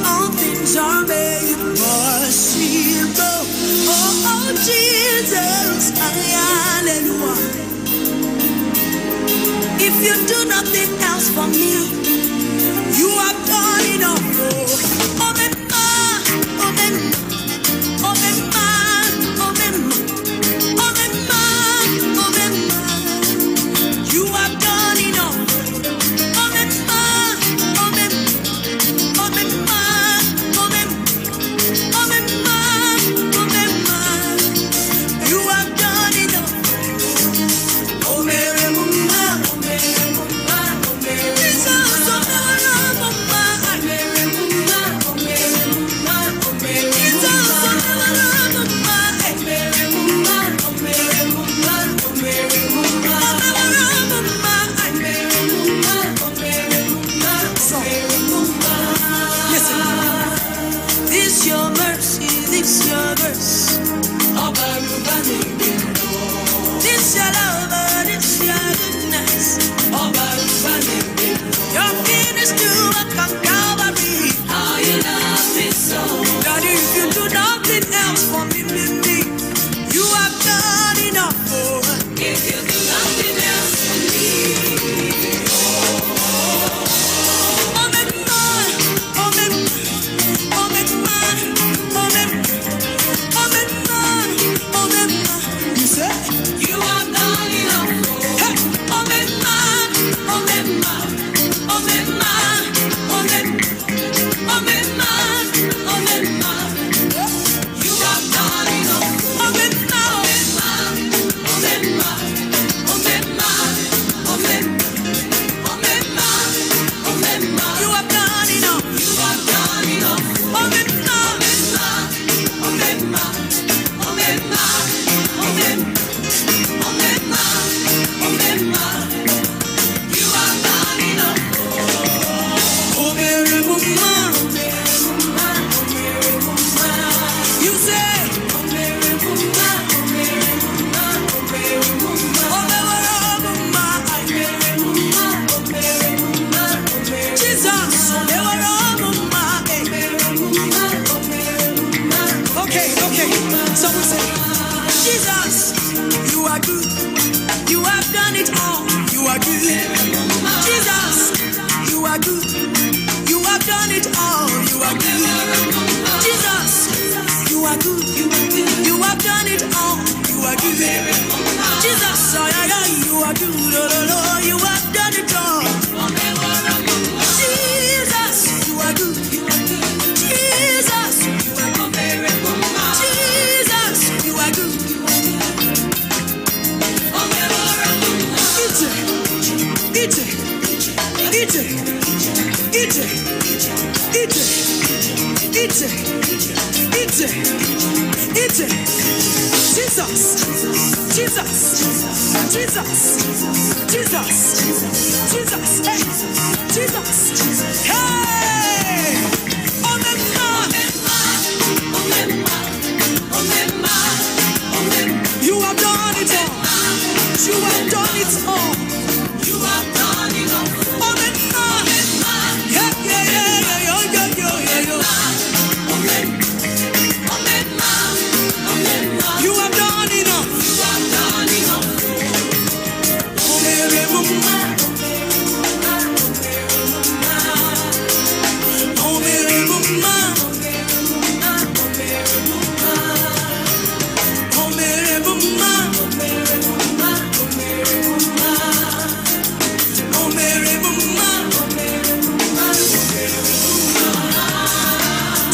all things are made possible. Oh, Jesus, hallelujah. If you do nothing else for me, you have done enough. Oh, you have done enough. You have done enough. Oh, Mary, Jesus. Jesus, you are good, you have done it all. Jesus, you are good. Jesus, you are good. Jesus, you are good. Jesus, hey, you have done it all. You have done it all. You have done it all. Yeah. You have done enough.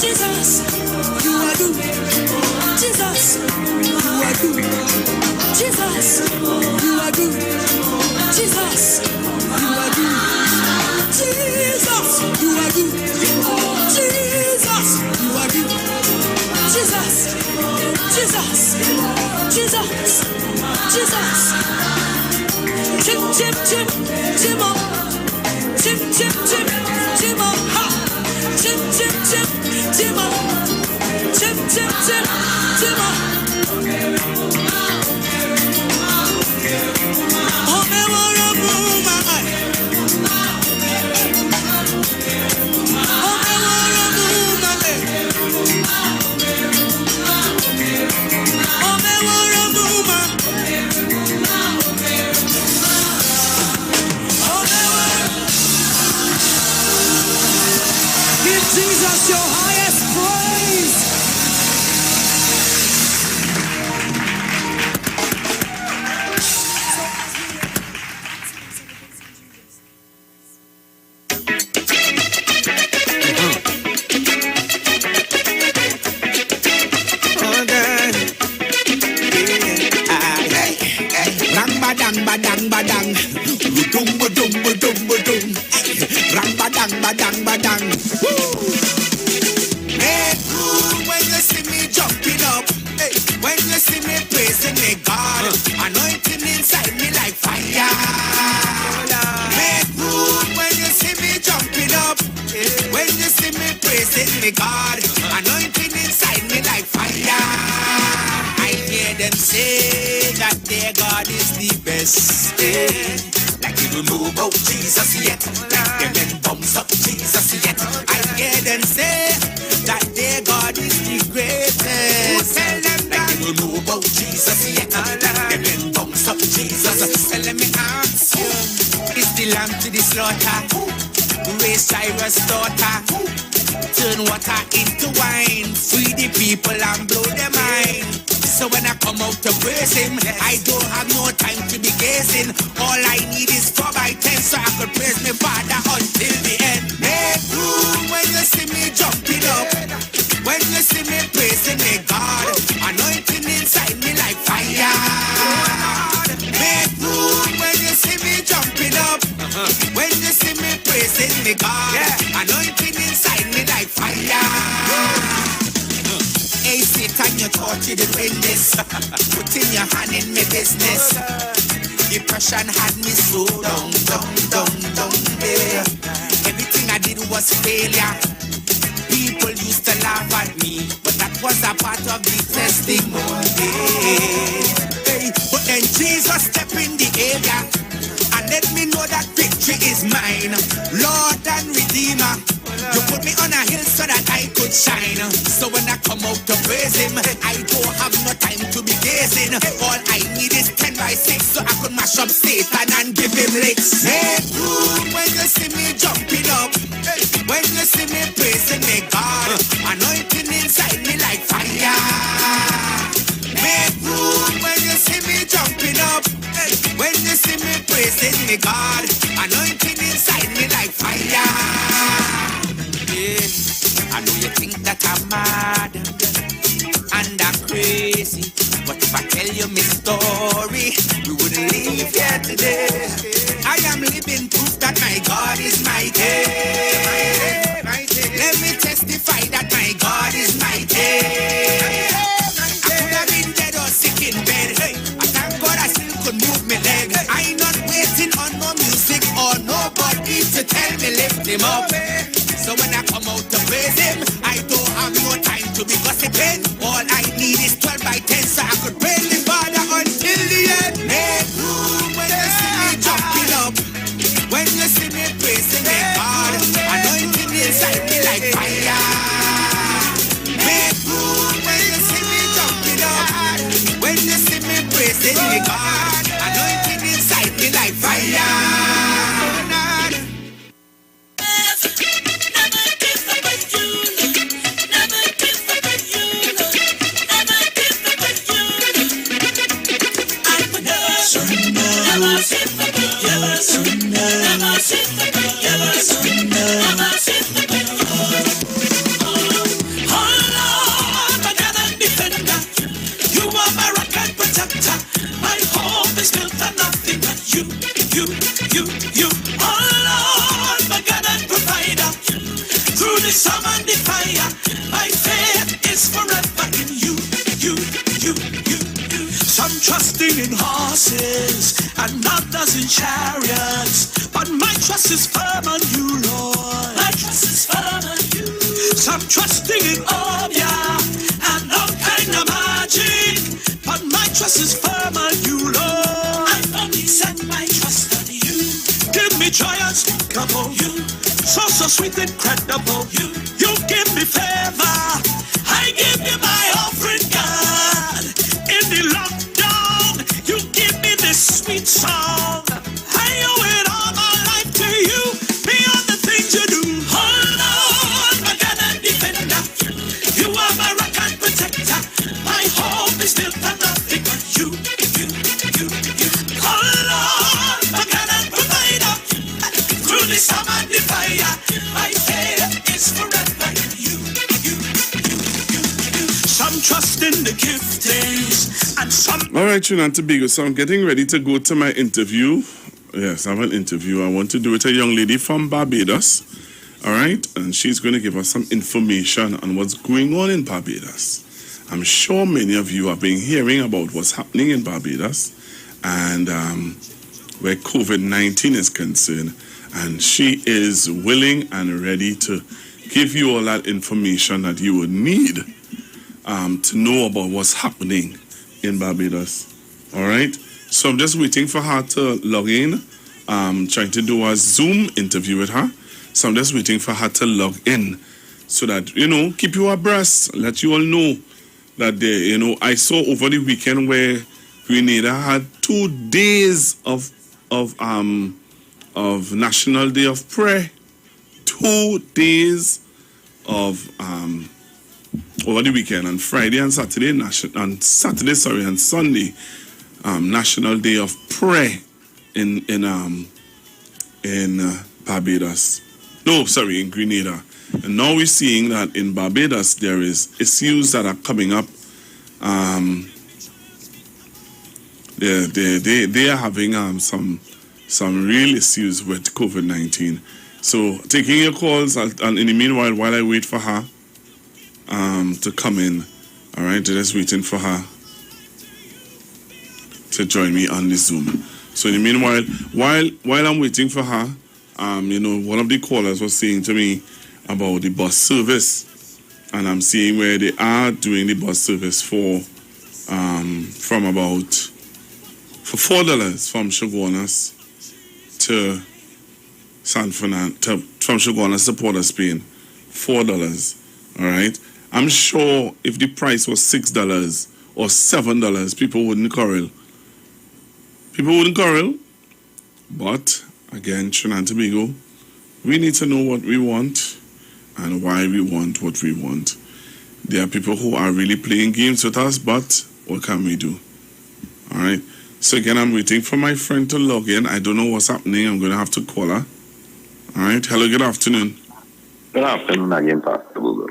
Jesus, you are good. Jesus, you are good. Jesus, you are good. Jesus, you are good. Jesus, you are good. Jesus, you are good. Jesus, Jesus, Jesus, Jesus. Chim, chim, chim, chim up. Chim, chim, chim, chim up. Ha. Chim, chim, chim, chim up. Chim, chim, chim, chim up. Oh, me wanna move my eye. Oh, me wanna move my leg. Oh, me wanna move my. Oh, me wanna. Give Jesus your highest praise. Badang badang, budum budum budum budum, ram badang badang badang. Make room when you see me jumping up, hey, when you see me praising me God, anointing inside me like fire. Make room when you see me jumping up, when you see me praising me God, anointing inside me like fire. I hear them say that their God is the best. Like you don't know about Jesus yet. Like them men bumps up Jesus yet. I hear them say that their God is the greatest. Tell them that you don't know about Jesus yet. Like them men bumps up Jesus. So let me ask you, is the lamb to the slaughter? Raise Cyrus' daughter. Turn water into wine. Free the people and blow their mind. So when I come out to praise him, I don't have no time to be gazing. All I need is 4x10 so I could praise my Father until the end. Make room when you see me jumping up, when you see me praising me God, anointing inside me like fire. Make room when you see me jumping up, when you see me praising me God, anointing inside me like fire. Hey Satan, you thought you did win this. Putting your hand in my business. Depression had me so down, yeah. Everything I did was failure. People used to laugh at me, but that was a part of the testimony. Hey, but then Jesus stepped in the area and let me know that victory is mine. Lord and Redeemer, you put me on a hill so that I could shine. So when I come out to praise him, I don't have no time to be gazing. All I need is 10x6 so I could mash up Satan and give him licks. Make room when you see me jumping up, when you see me praising me God, anointing inside me like fire. Make room when you see me jumping up, when you see me praising me God, anointing inside me like fire. Yeah. I know you think that I'm mad and I'm crazy, but if I tell you my story, we wouldn't leave here today. I am living proof that my God is mighty. Let me testify that my God is mighty. I could have been dead or sick in bed. I thank God I still could move my leg. I ain't not waiting on no music or nobody to tell me lift him up. So when I come out to praise him, I don't have no time to be gossiping. All I need is 12 by 10 so I could praise the Father until the end. Make room when you see me jumping up, when you see me praising me God, anointing inside me like fire. Make room when you see me jumping up, when you see me praising me God, anointing inside me like fire. Some and the fire, my faith is forever in you. Some trusting in horses and others in chariots, but my trust is firm on you, Lord. My trust is firm on you. Some trusting in Obia and all kind of magic, but my trust is firm on you, Lord. I only set my trust on you. Give me joy unspeakable, you. So sweet, incredible. You give me favor. I give you my offering, God. In the lockdown, you give me this sweet song. I owe it all my life to you. Beyond the things you do. Oh Lord, my God and defender. You are my rock and protector. My hope is built on nothing but you. Oh Lord, my God and provider. Through the storm and the fire, my faith is forever in you. Some trust in the giftings and some. All right, Trinidad and Tobago, so I'm getting ready to go to my interview. Yes, I have an interview. I want to do it with a young lady from Barbados. All right, and she's going to give us some information on what's going on in Barbados. I'm sure many of you have been hearing about what's happening in Barbados and where COVID-19 is concerned. And she is willing and ready to give you all that information that you would need to know about what's happening in Barbados. All right? So I'm just waiting for her to log in. Trying to do a Zoom interview with her. So I'm just waiting for her to log in so that, keep you abreast, let you all know that, I saw over the weekend where Grenada had 2 days of National Day of Prayer. 2 days of over the weekend, on Friday and Saturday, and Sunday, National Day of Prayer in Barbados. No, sorry, in Grenada. And now we're seeing that in Barbados there is issues that are coming up. They are having some real issues with COVID-19. So taking your calls, and in the meanwhile, while I wait for her to come in, all right, just waiting for her to join me on the Zoom. So in the meanwhile, while I'm waiting for her, one of the callers was saying to me about the bus service, and I'm seeing where they are doing the bus service for $4 from Chaguanas to San Fernando, from Chaguanas to Port of Spain, $4. All right. I'm sure if the price was $6 or $7, people wouldn't quarrel. But again, Trinidad and Tobago, we need to know what we want and why we want what we want. There are people who are really playing games with us, but what can we do? All right. So again, I'm waiting for my friend to log in. I don't know what's happening. I'm going to have to call her. All right. Hello, good afternoon. Good afternoon again, Pastor Google.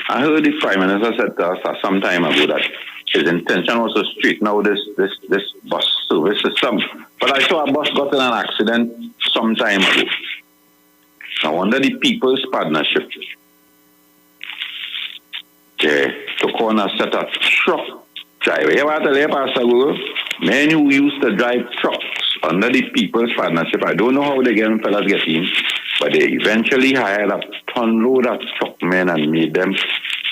I heard the Prime Minister said to us some time ago that his intention was to straighten out this bus service system. But I saw a bus got in an accident some time ago. I wonder the People's Partnership. They took on a set of truck driver. You want to tell you, Pastor Google? Men who used to drive trucks under the People's Partnership. I don't know how they fellas get in, but they eventually hired a ton load of truck men and made them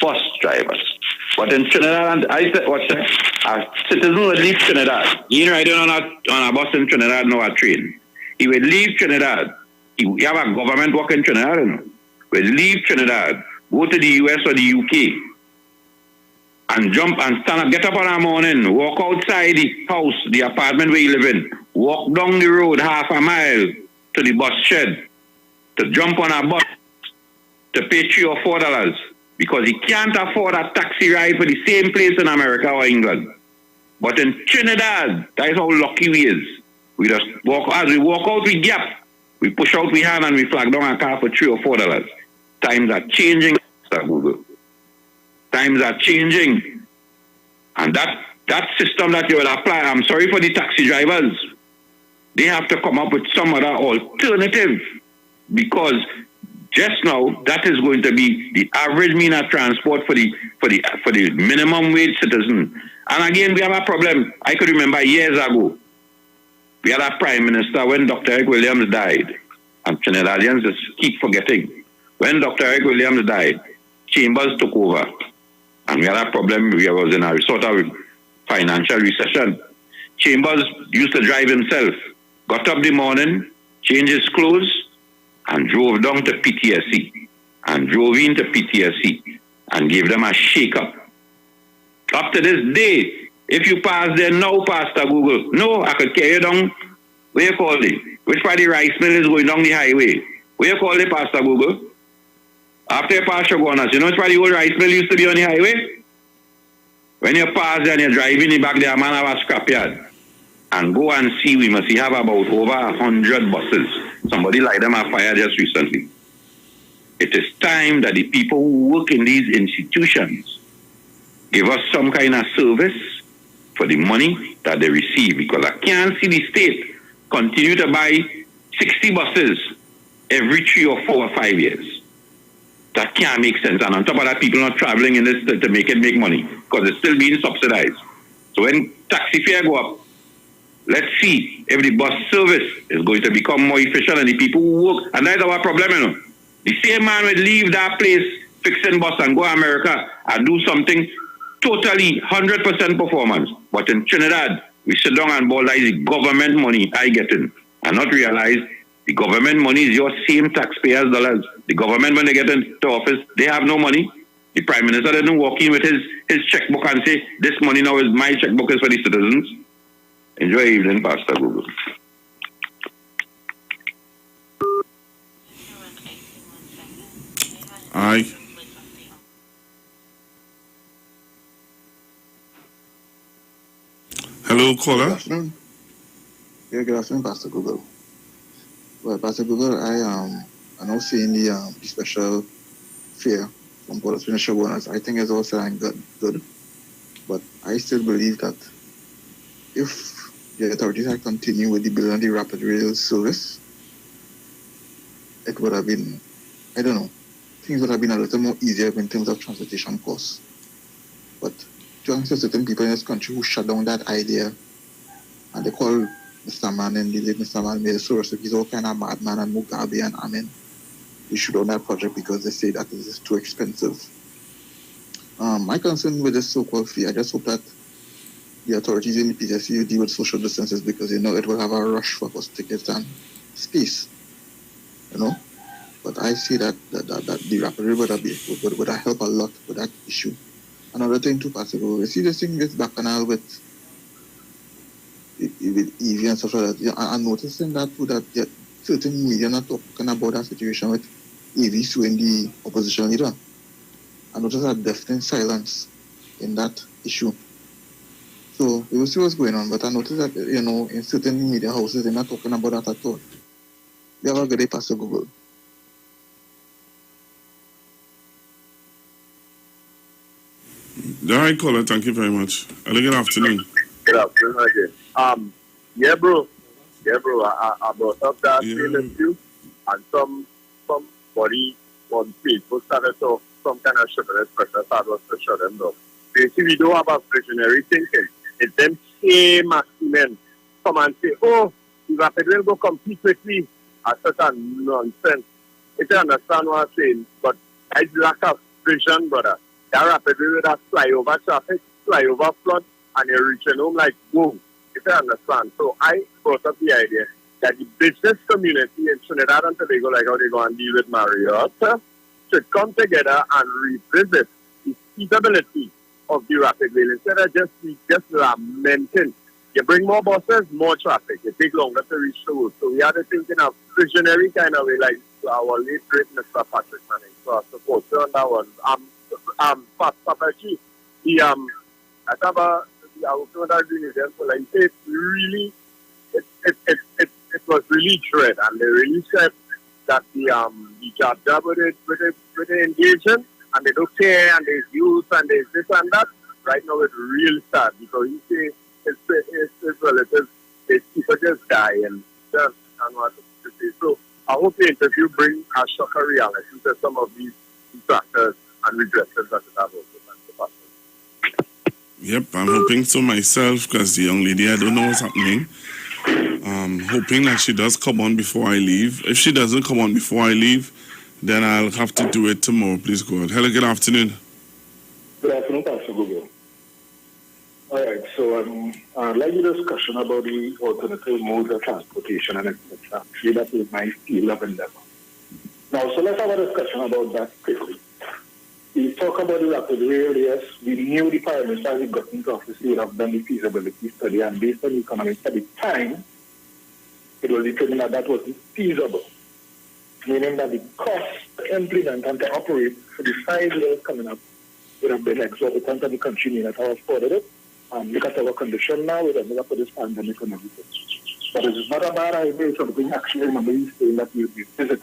bus drivers. But in Trinidad, I said, what's that? A citizen would leave Trinidad. You riding on a bus in Trinidad, no a train. He would leave Trinidad. He have a government work in Trinidad, you know. Would leave Trinidad, go to the US or the UK, and jump and stand up, get up on a morning, walk outside the house, the apartment where you live in, walk down the road half a mile to the bus shed, to jump on a bus, to pay $3 or $4, because he can't afford a taxi ride for the same place in America or England. But in Trinidad, that is how lucky we is. We just walk, as we walk out, we gap, we push out we hand and we flag down a car for $3 or $4. Times are changing, Mr. Google. Times are changing. And that system that you will apply, I'm sorry for the taxi drivers. They have to come up with some other alternative, because just now that is going to be the average mean of transport for the minimum wage citizen. And again, we have a problem. I could remember years ago, we had a prime minister when Dr. Eric Williams died, and Trinidadians just keep forgetting. When Dr. Eric Williams died, Chambers took over, and we had a problem. We was in a sort of financial recession. Chambers used to drive himself, got up the morning, changed his clothes, and drove down to PTSC, and drove into PTSC, and gave them a shake-up. Up to this day, if you pass there now, Pastor Google, no, I could carry you down, where you call it? Which part of the rice mill is going down the highway? Where you call it, Pastor Google? After you pass Shogunas, you know which part the old rice mill used to be on the highway? When you pass there and you're driving in the back there, man have a scrapyard. And go and see, we must have about over 100 buses. Somebody like them are fired just recently. It is time that the people who work in these institutions give us some kind of service for the money that they receive, because I can't see the state continue to buy 60 buses every 3 or 4 or 5 years. That can't make sense. And on top of that, people not traveling in this to make money, because it's still being subsidized. So when taxi fare go up, let's see if the bus service is going to become more efficient and the people who work. And that's our problem, you know. The same man would leave that place fixing bus and go to America and do something totally 100% performance. But in Trinidad, we sit down and ball like the government money I get in, and not realize the government money is your same taxpayers' dollars. The government, when they get into office, they have no money. The Prime Minister doesn't walk in with his checkbook and say, this money now is my checkbook is for the citizens. Enjoy your evening, Pastor Google. Aye. Hello, caller. Good afternoon. Yeah, good afternoon, Pastor Google. Well, Pastor Google, I now seeing the special fare from Port of Finisher Bonus. I think it's also good, but I still believe that if the authorities had continued with the building of the rapid rail service, it would have been, I don't know, things would have been a little more easier in terms of transportation costs. But to certain people in this country who shut down that idea, and they call Mr. Man and the late Mr. Man made a source, he's all kind of madman and Mugabe and Amen. They shoot down that project because they say that it is too expensive. My concern with this so-called fee, I just hope that the authorities in the PSC deal with social distances, because you know it will have a rush for bus tickets and space, you know. But I see that the rapid rail would help a lot with that issue. Another thing too, possible. You see this thing gets bacchanal with EV and stuff like that. I'm noticing that too, that certain media not talking about that situation with EV suing the opposition leader. I noticed a deafening silence in that issue So we will see what's going on. But I noticed that, in certain media houses, they're not talking about that at all. They have a good day, Pastor Google. All right, caller, thank you very much. Good afternoon. Good afternoon again. Yeah, bro. I brought up that same issue, and somebody on Facebook started to some kind of sugarless person started to shut them down. Basically, we don't have a visionary thinking. It's them same maximum come and say, oh, the rapid rail will compete with me. That's such a nonsense. If you understand what I'm saying, but I lack of vision, brother. That rapid rail with that flyover traffic, flyover flood, and you're reaching home like, whoa, if you understand. So I brought up the idea that the business community in Trinidad and Tobago, like how they go and deal with Marriott, should come together and revisit the feasibility of the rapid rail instead of just lamenting. You bring more buses, more traffic. It takes longer to reach the road. So we had to think in a visionary kind of way, like our late great Mr. Patrick Manning. So I support you on that one. Papa G, I was doing that during the event, so like it really, it was really dread, and they really said that the job with the engagement, and they don't care, and there's youth, and there's this and that. Right now it's real sad because you see his relatives, his people just die and just and what to say. So I hope the interview brings a shocker reality to some of these factors and regressions that it has also. Yep, I'm hoping so myself because the young lady, I don't know what's happening. Hoping that she does come on before I leave. If she doesn't come on before I leave, then I'll have to do it tomorrow. Please go ahead. Hello, good afternoon. Good afternoon, Pastor Google. All right, so I'd like a discussion about the alternative modes of transportation and etc. Actually, that is my field of endeavor. Now, so let's have a discussion about that quickly. We talk about the rapid rail, yes. We knew the Prime Minister as he got into office, he would have done the feasibility study, and based on the economics at the time, it was determined that that was feasible, meaning that the cost to implement and to operate for the 5 years coming up would have been exorbitant, and the country may not have afforded it. And look at our condition now, we don't have for this pandemic and everything. But it is not a bad idea, something actually remember you saying that you visit.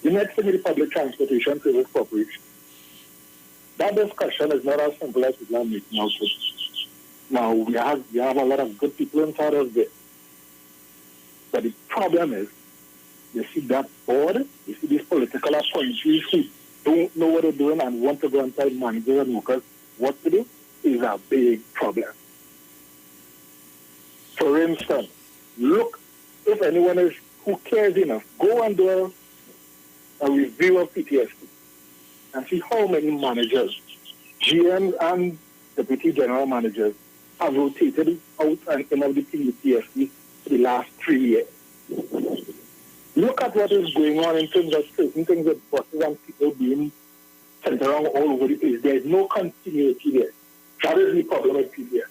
The next thing is the Public Transportation Service Corporation. That discussion is not as simple as people are making out it. Now, we have a lot of good people in charge of this. But the problem is, you see that board, you see these political appointees who don't know what they're doing and want to go inside managers and workers what to do is a big problem. For instance, look, if anyone is who cares enough, go and do a review of PTSD and see how many managers, GMs and deputy general managers, have rotated out and in of the PTSD for the last 3 years. Look at what is going on in terms of certain things with buses and people being sent around all over the place. There is no continuity there. That is the problem with PTSD.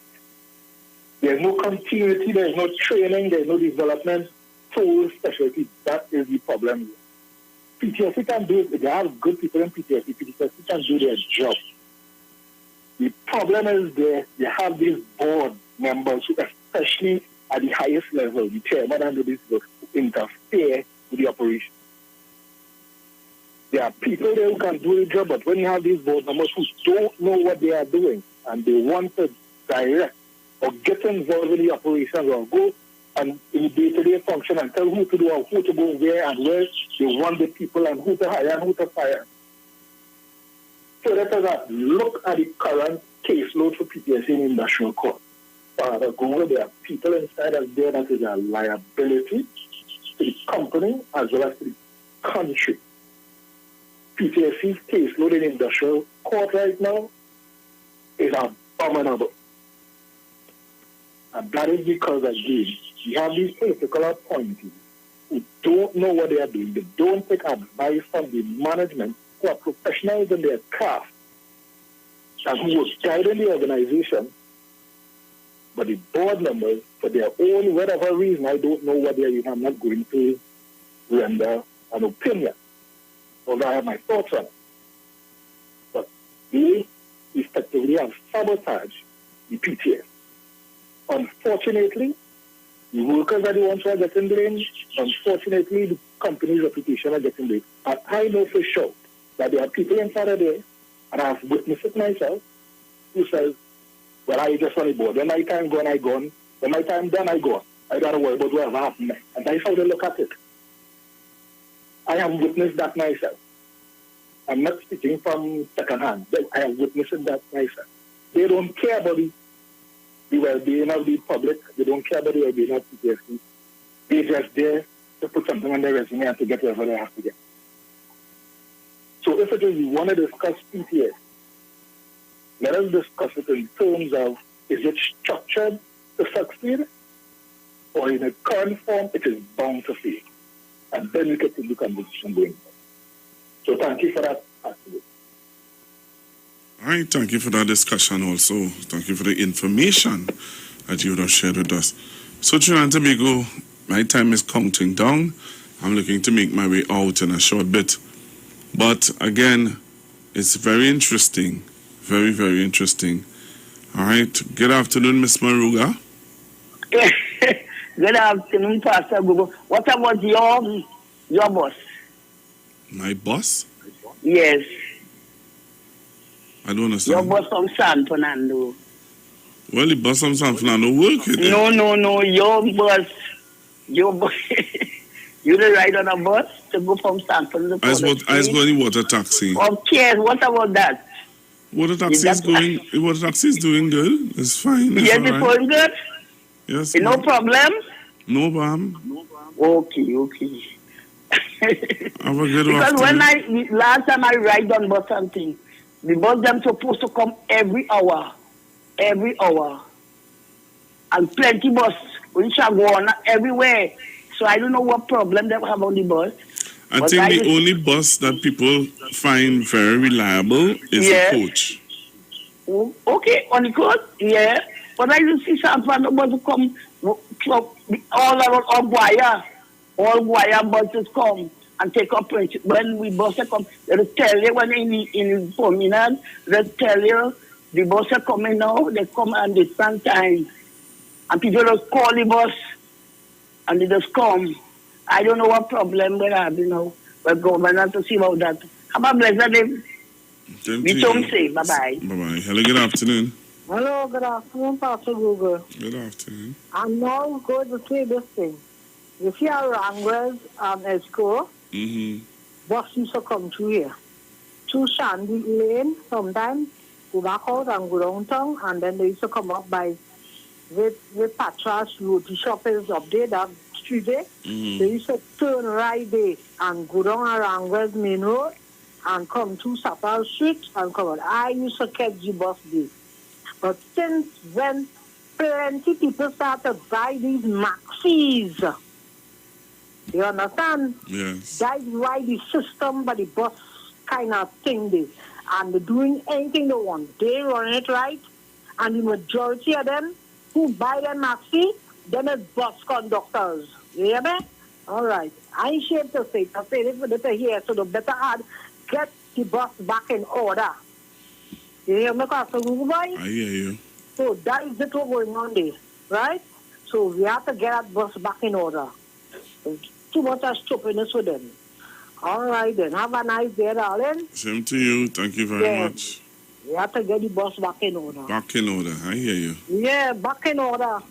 There is no continuity, there is no training, there is no development, full specialty. That is the problem here. PTSD can do it. They have good people in PTSD. PTSD can do their job. The problem is they have these board members who, especially at the highest level, the chairman and the business, who interfere with the operation. There are people there who can do the job, but when you have these board members who don't know what they are doing and they want to direct or get involved in the operations or go and in the day-to-day function and tell who to do or who to go where and where they want the people and who to hire and who to fire. So let us look at the current caseload for PTSD in industrial court. There are people inside of there that is a liability to the company as well as to the country. PTSD's caseload in industrial court right now is abominable. And that is because, again, you have these political appointees who don't know what they are doing. They don't take advice from the management who are professionals in their craft and who was guiding the organization. But the board members, for their own whatever reason, I don't know what they are doing. I'm not going to render an opinion, although I have my thoughts on it. But they effectively have sabotaged the PTA. Unfortunately, the workers are the ones who are getting blamed. Unfortunately, the company's reputation are getting blamed. And I know for sure that there are people inside of there, and I've witnessed it myself, who says, well, I just on the board. When my time gone, I gone. When my time done, I gone. I don't worry about whatever happened. And that's how they look at it. I have witnessed that myself. I'm not speaking from second hand, but I have witnessed that myself. They don't care about the well-being of the public. They don't care about the well-being of PTSD. They're just there to put something on their resume and to get whatever they have to get. So if it is you want to discuss PTSD, let us discuss it in terms of, is it structured to succeed, or in a current form, it is bound to fail. And then we get to the conversation going on. So thank you for that. All right, thank you for that discussion also. Thank you for the information that you have shared with us. So Trinidad and Tobago, my time is counting down. I'm looking to make my way out in a short bit. But again, it's very interesting. Very, very interesting. All right. Good afternoon, Miss Maruga. Good afternoon, Pastor Google. What about your boss? My boss? Yes. I don't understand. Your boss from San Fernando. Well, the boss from San Fernando working. No. Your boss. You the ride on a bus to go from San Fernando. I was going in water taxi. Okay, what about that? Water taxi is going. Water taxi is doing good. It's fine. It's yes, all it's right. going good. Yes. No problem. No problem. Okay. Have a good because afternoon. when last time I ride on bus something, the bus them supposed to come every hour, and plenty bus which are going everywhere. So I don't know what problem they have on the bus. I think the only bus that people find very reliable is the coach. Okay, on the coach, yeah. But I just see some Fernando bus come all around all wire buses come and take up when we buses come. They'll tell you when in Promenade, they'll tell you the buses are coming now. They come at the same time, and people just call the bus. And they just come. I don't know what problem we have, But government has to see about that. Have a blessed day. Be safe. Bye-bye. Bye-bye. Hello, good afternoon. Hello, good afternoon, Pastor Google. Good afternoon. I'm now going to say this thing. You see our Wranglers and Esco, bus used to come through here. Through Shandy Lane, sometimes, go back out and go downtown, and then they used to come up by with Patras Roti Shop is up there, that street there. They used to turn right there and go down Wranglers Main Road and come to Sapal Street and come out. I used to catch the bus there. But since when plenty people started to buy these maxis, you understand? Yes. That's why the system by the bus kind of thing there. And they're doing anything they want. They run it right. And the majority of them who buy them maxi, them is bus conductors. You hear me? All right. I ain't ashamed to say it. I say this for the here, so the better add, get the bus back in order. You hear me, Pastor Google Boy? I hear you. So that is it what's going on there, right? So we have to get that bus back in order. There's too much stupidness with them. All right then. Have a nice day, darling. Same to you. Thank you very much. We have to get the bus back in order. Back in order. I hear you. Yeah, back in order.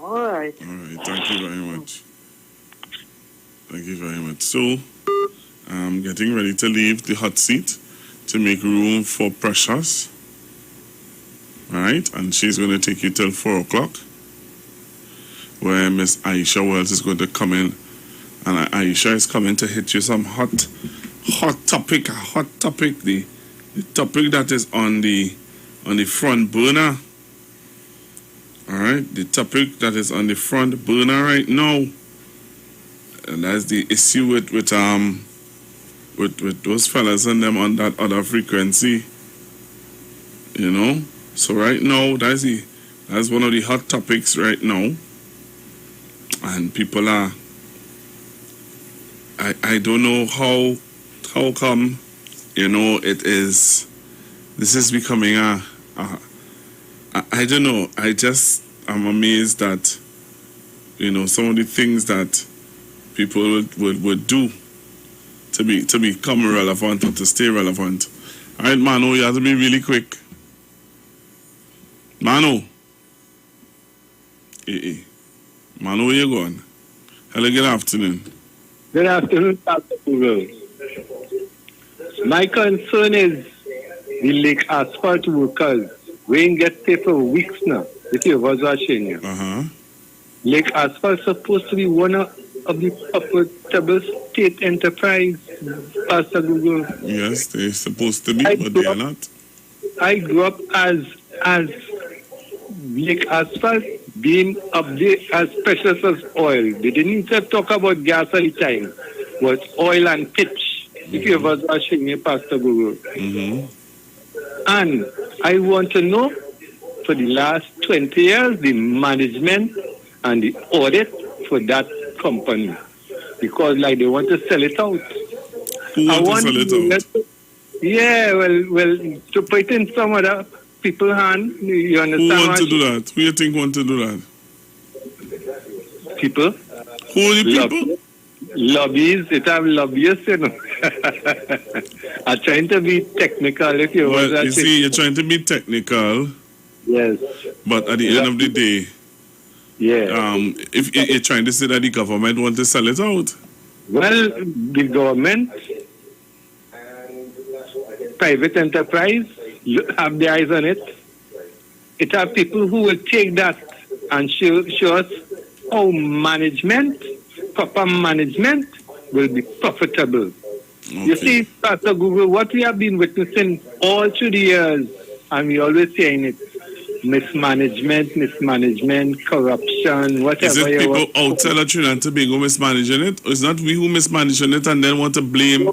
All right. All right. Thank you very much. Thank you very much. So, I'm getting ready to leave the hot seat to make room for Precious. All right. And she's going to take you till 4 o'clock, where Miss Aisha Wells is going to come in. And Aisha is coming to hit you some hot topic. The topic that is on the front burner. All right, the topic that is on the front burner right now, and that's the issue with those fellas and them on that other frequency. So right now that's one of the hot topics right now, and people are. I don't know how come. This is becoming a I don't know. I'm amazed that, some of the things that people would do to become relevant or to stay relevant. All right, Mano, you have to be really quick. Mano. Mano, where you going? Hello, good afternoon. Good afternoon, Pastor Google. My concern is the lake asphalt workers. We ain't get paid for weeks now. If you was watching you. Lake asphalt supposed to be one of the profitable state enterprise, Pastor Google. Yes, they're supposed to be, but they are not. I grew up as lake asphalt being updated as precious as oil. They didn't even talk about gas all the time. But oil and pitch. If you was watching me, Pastor Google. And I want to know, for the last 20 years, the management and the audit for that company. Because they want to sell it out. Who want to sell it out? Yeah, well, to put in some other people's hand, you understand? Who want to do that? Who you think want to do that? People. Who are the people? Lobbies. It have lobbyists, I'm trying to be technical. If you Well, you see, you're trying to be technical. Yes. But at the end of the day, if you're trying to say that the government want to sell it out. Well, the government, private enterprise, have their eyes on it. It have people who will take that and show us how proper management will be profitable. Okay. You see, Pastor Google, what we have been witnessing all through the years, and we always saying it, mismanagement, corruption, whatever. Is it people outside of Trinidad and Tobago mismanaging it? Or is not we who mismanaging it and then want to blame?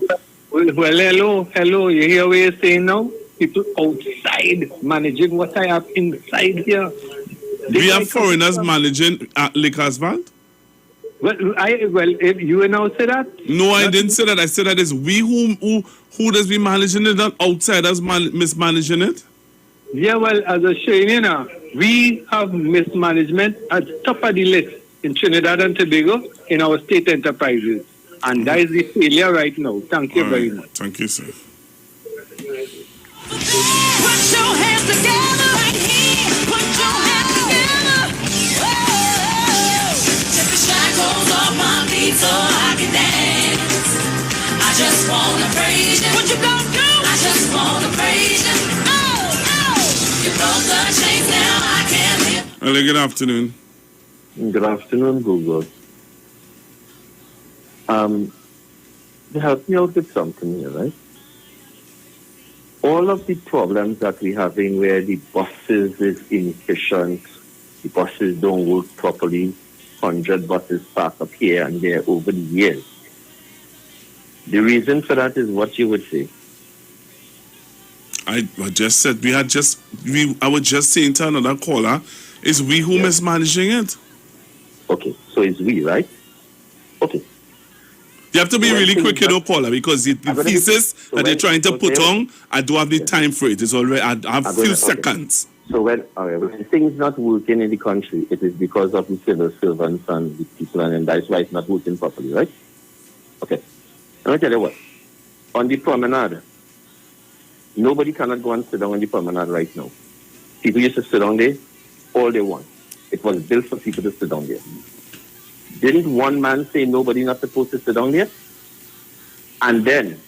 Well, hello, you hear what you're saying now? People outside managing what I have inside here. We have foreigners managing Lake Asphalt? Well, if you now say that? No, I didn't say that. I said that it's we who does be managing it, not outsiders mismanaging it. Yeah, well, as I say, we have mismanagement at the top of the list in Trinidad and Tobago in our state enterprises. And that is the failure right now. Thank you very much. Thank you, sir. Put your hands together right here. Put your hands together. Take the shackles off my feet so I can dance. I just wanna praise you. What you gonna do? I just wanna praise you. You broke the chains, now I can't live. Hello, good afternoon. Good afternoon, Google. Help me out with something here, right? All of the problems that we're having where the buses is inefficient, the buses don't work properly, 100 buses park up here and there over the years. The reason for that is what you would say. I just said I was just saying to another caller, it's we who mismanaging it. Okay, so it's we, right? Okay. You have to be really quick, caller, because the thesis that they're trying to put on, I don't have the time for it. It's already, I have a few seconds. So when things not working in the country, it is because of the civil servants and the people, and that's why it's not working properly, right? Okay. Let me tell you what. On the promenade, nobody cannot go and sit down on the promenade right now. People used to sit down there all they want. It was built for people to sit down there. Didn't one man say nobody not supposed to sit down there? And then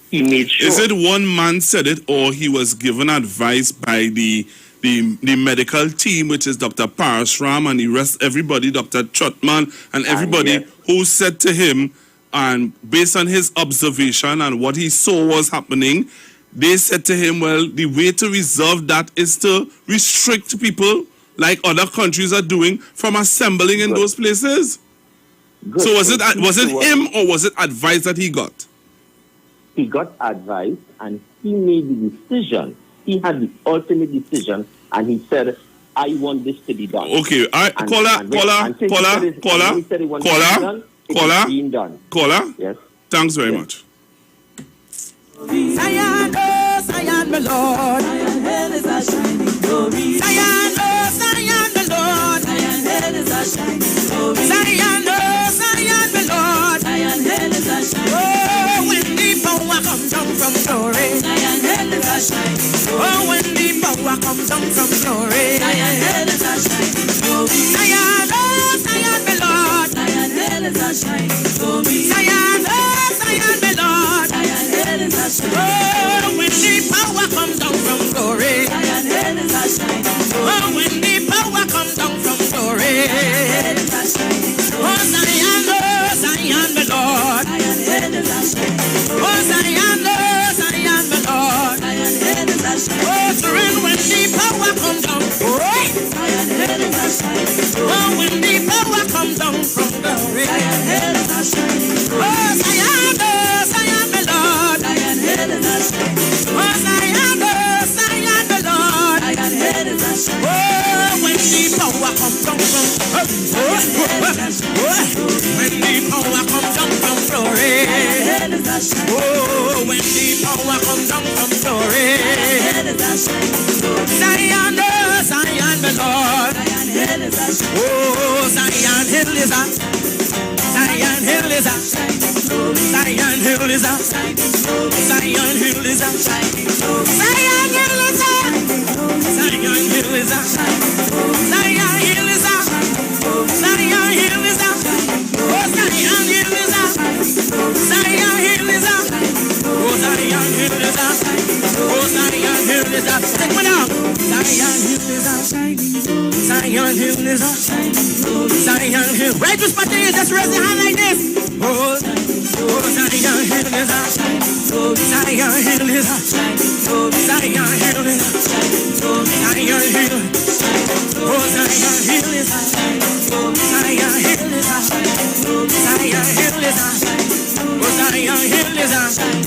he made sure. Is it one man said it, or he was given advice by the medical team, which is Dr. Parashram and the rest, everybody, Dr. Trotman and everybody who said to him, and based on his observation and what he saw was happening, they said to him, well, the way to resolve that is to restrict people like other countries are doing from assembling in those places. Good. So was it him or was it advice that he got? He got advice and he made the decision. He had the ultimate decision and he said, I want this to be done. Okay, all right, caller. Yes. Thanks very much. Zion, my Lord. Zion Hill is a shining glory. Zion, oh, Zion, my Lord. Zion Hill is a shining glory. Zion, oh, Zion, my Lord. Zion Hill is a shining glory. Oh, when the power comes down from glory. Zion Hill is a shining glory. Oh, when the power comes down from glory. Zion Hill is a shining glory. Zion, oh, Zion, my Lord. Zion Hill is a shining glory. Zion, oh, Zion, my Lord. Zion Hill is a shining glory. Oh, when the power comes down from glory. Zion Hill is a shining glory. Oh, when the power comes down from glory. Zion Hill is a shining glory. Oh, Zion, oh, Zion, my Lord. Zion Hill is a shining glory. Oh, Zion, oh, Zion, my Lord. Zion Hill is a shining glory. Oh, Zion, when the power comes down. Oh, Zion Hill is a shining glory. Oh, when the power comes down from glory. Zion Hill is a shining glory. Oh, Zion, oh, Zion, my Lord. Zion Hill is a shining glory. Oh, Zion, oh, Zion, my Lord. Zion Hill is a shining glory. Oh, when the power comes down from when the power comes down from glory. Oh, when the power comes down from glory. Zion, oh, Zion, my Lord. Oh, Zion Hill is a Zion Hill is a Zion Hill is a Zion Hill is a Zion Hill is a Zion Hill is a Zion Hill is a Zion Hill is a oh Zion Hill is a Zion Hill is a oh Zion Hill is a oh Zion Hill is a take me down Zion Hill is a Zion Hill is a Zion Hill right to spot there just raise your hand like this oh Zion Hill is a Zion Hill is a Zion Hill is a Zion Hill oh Zion Hill is a Zion Hill is a Zion Hill is a oh Zion Hill is a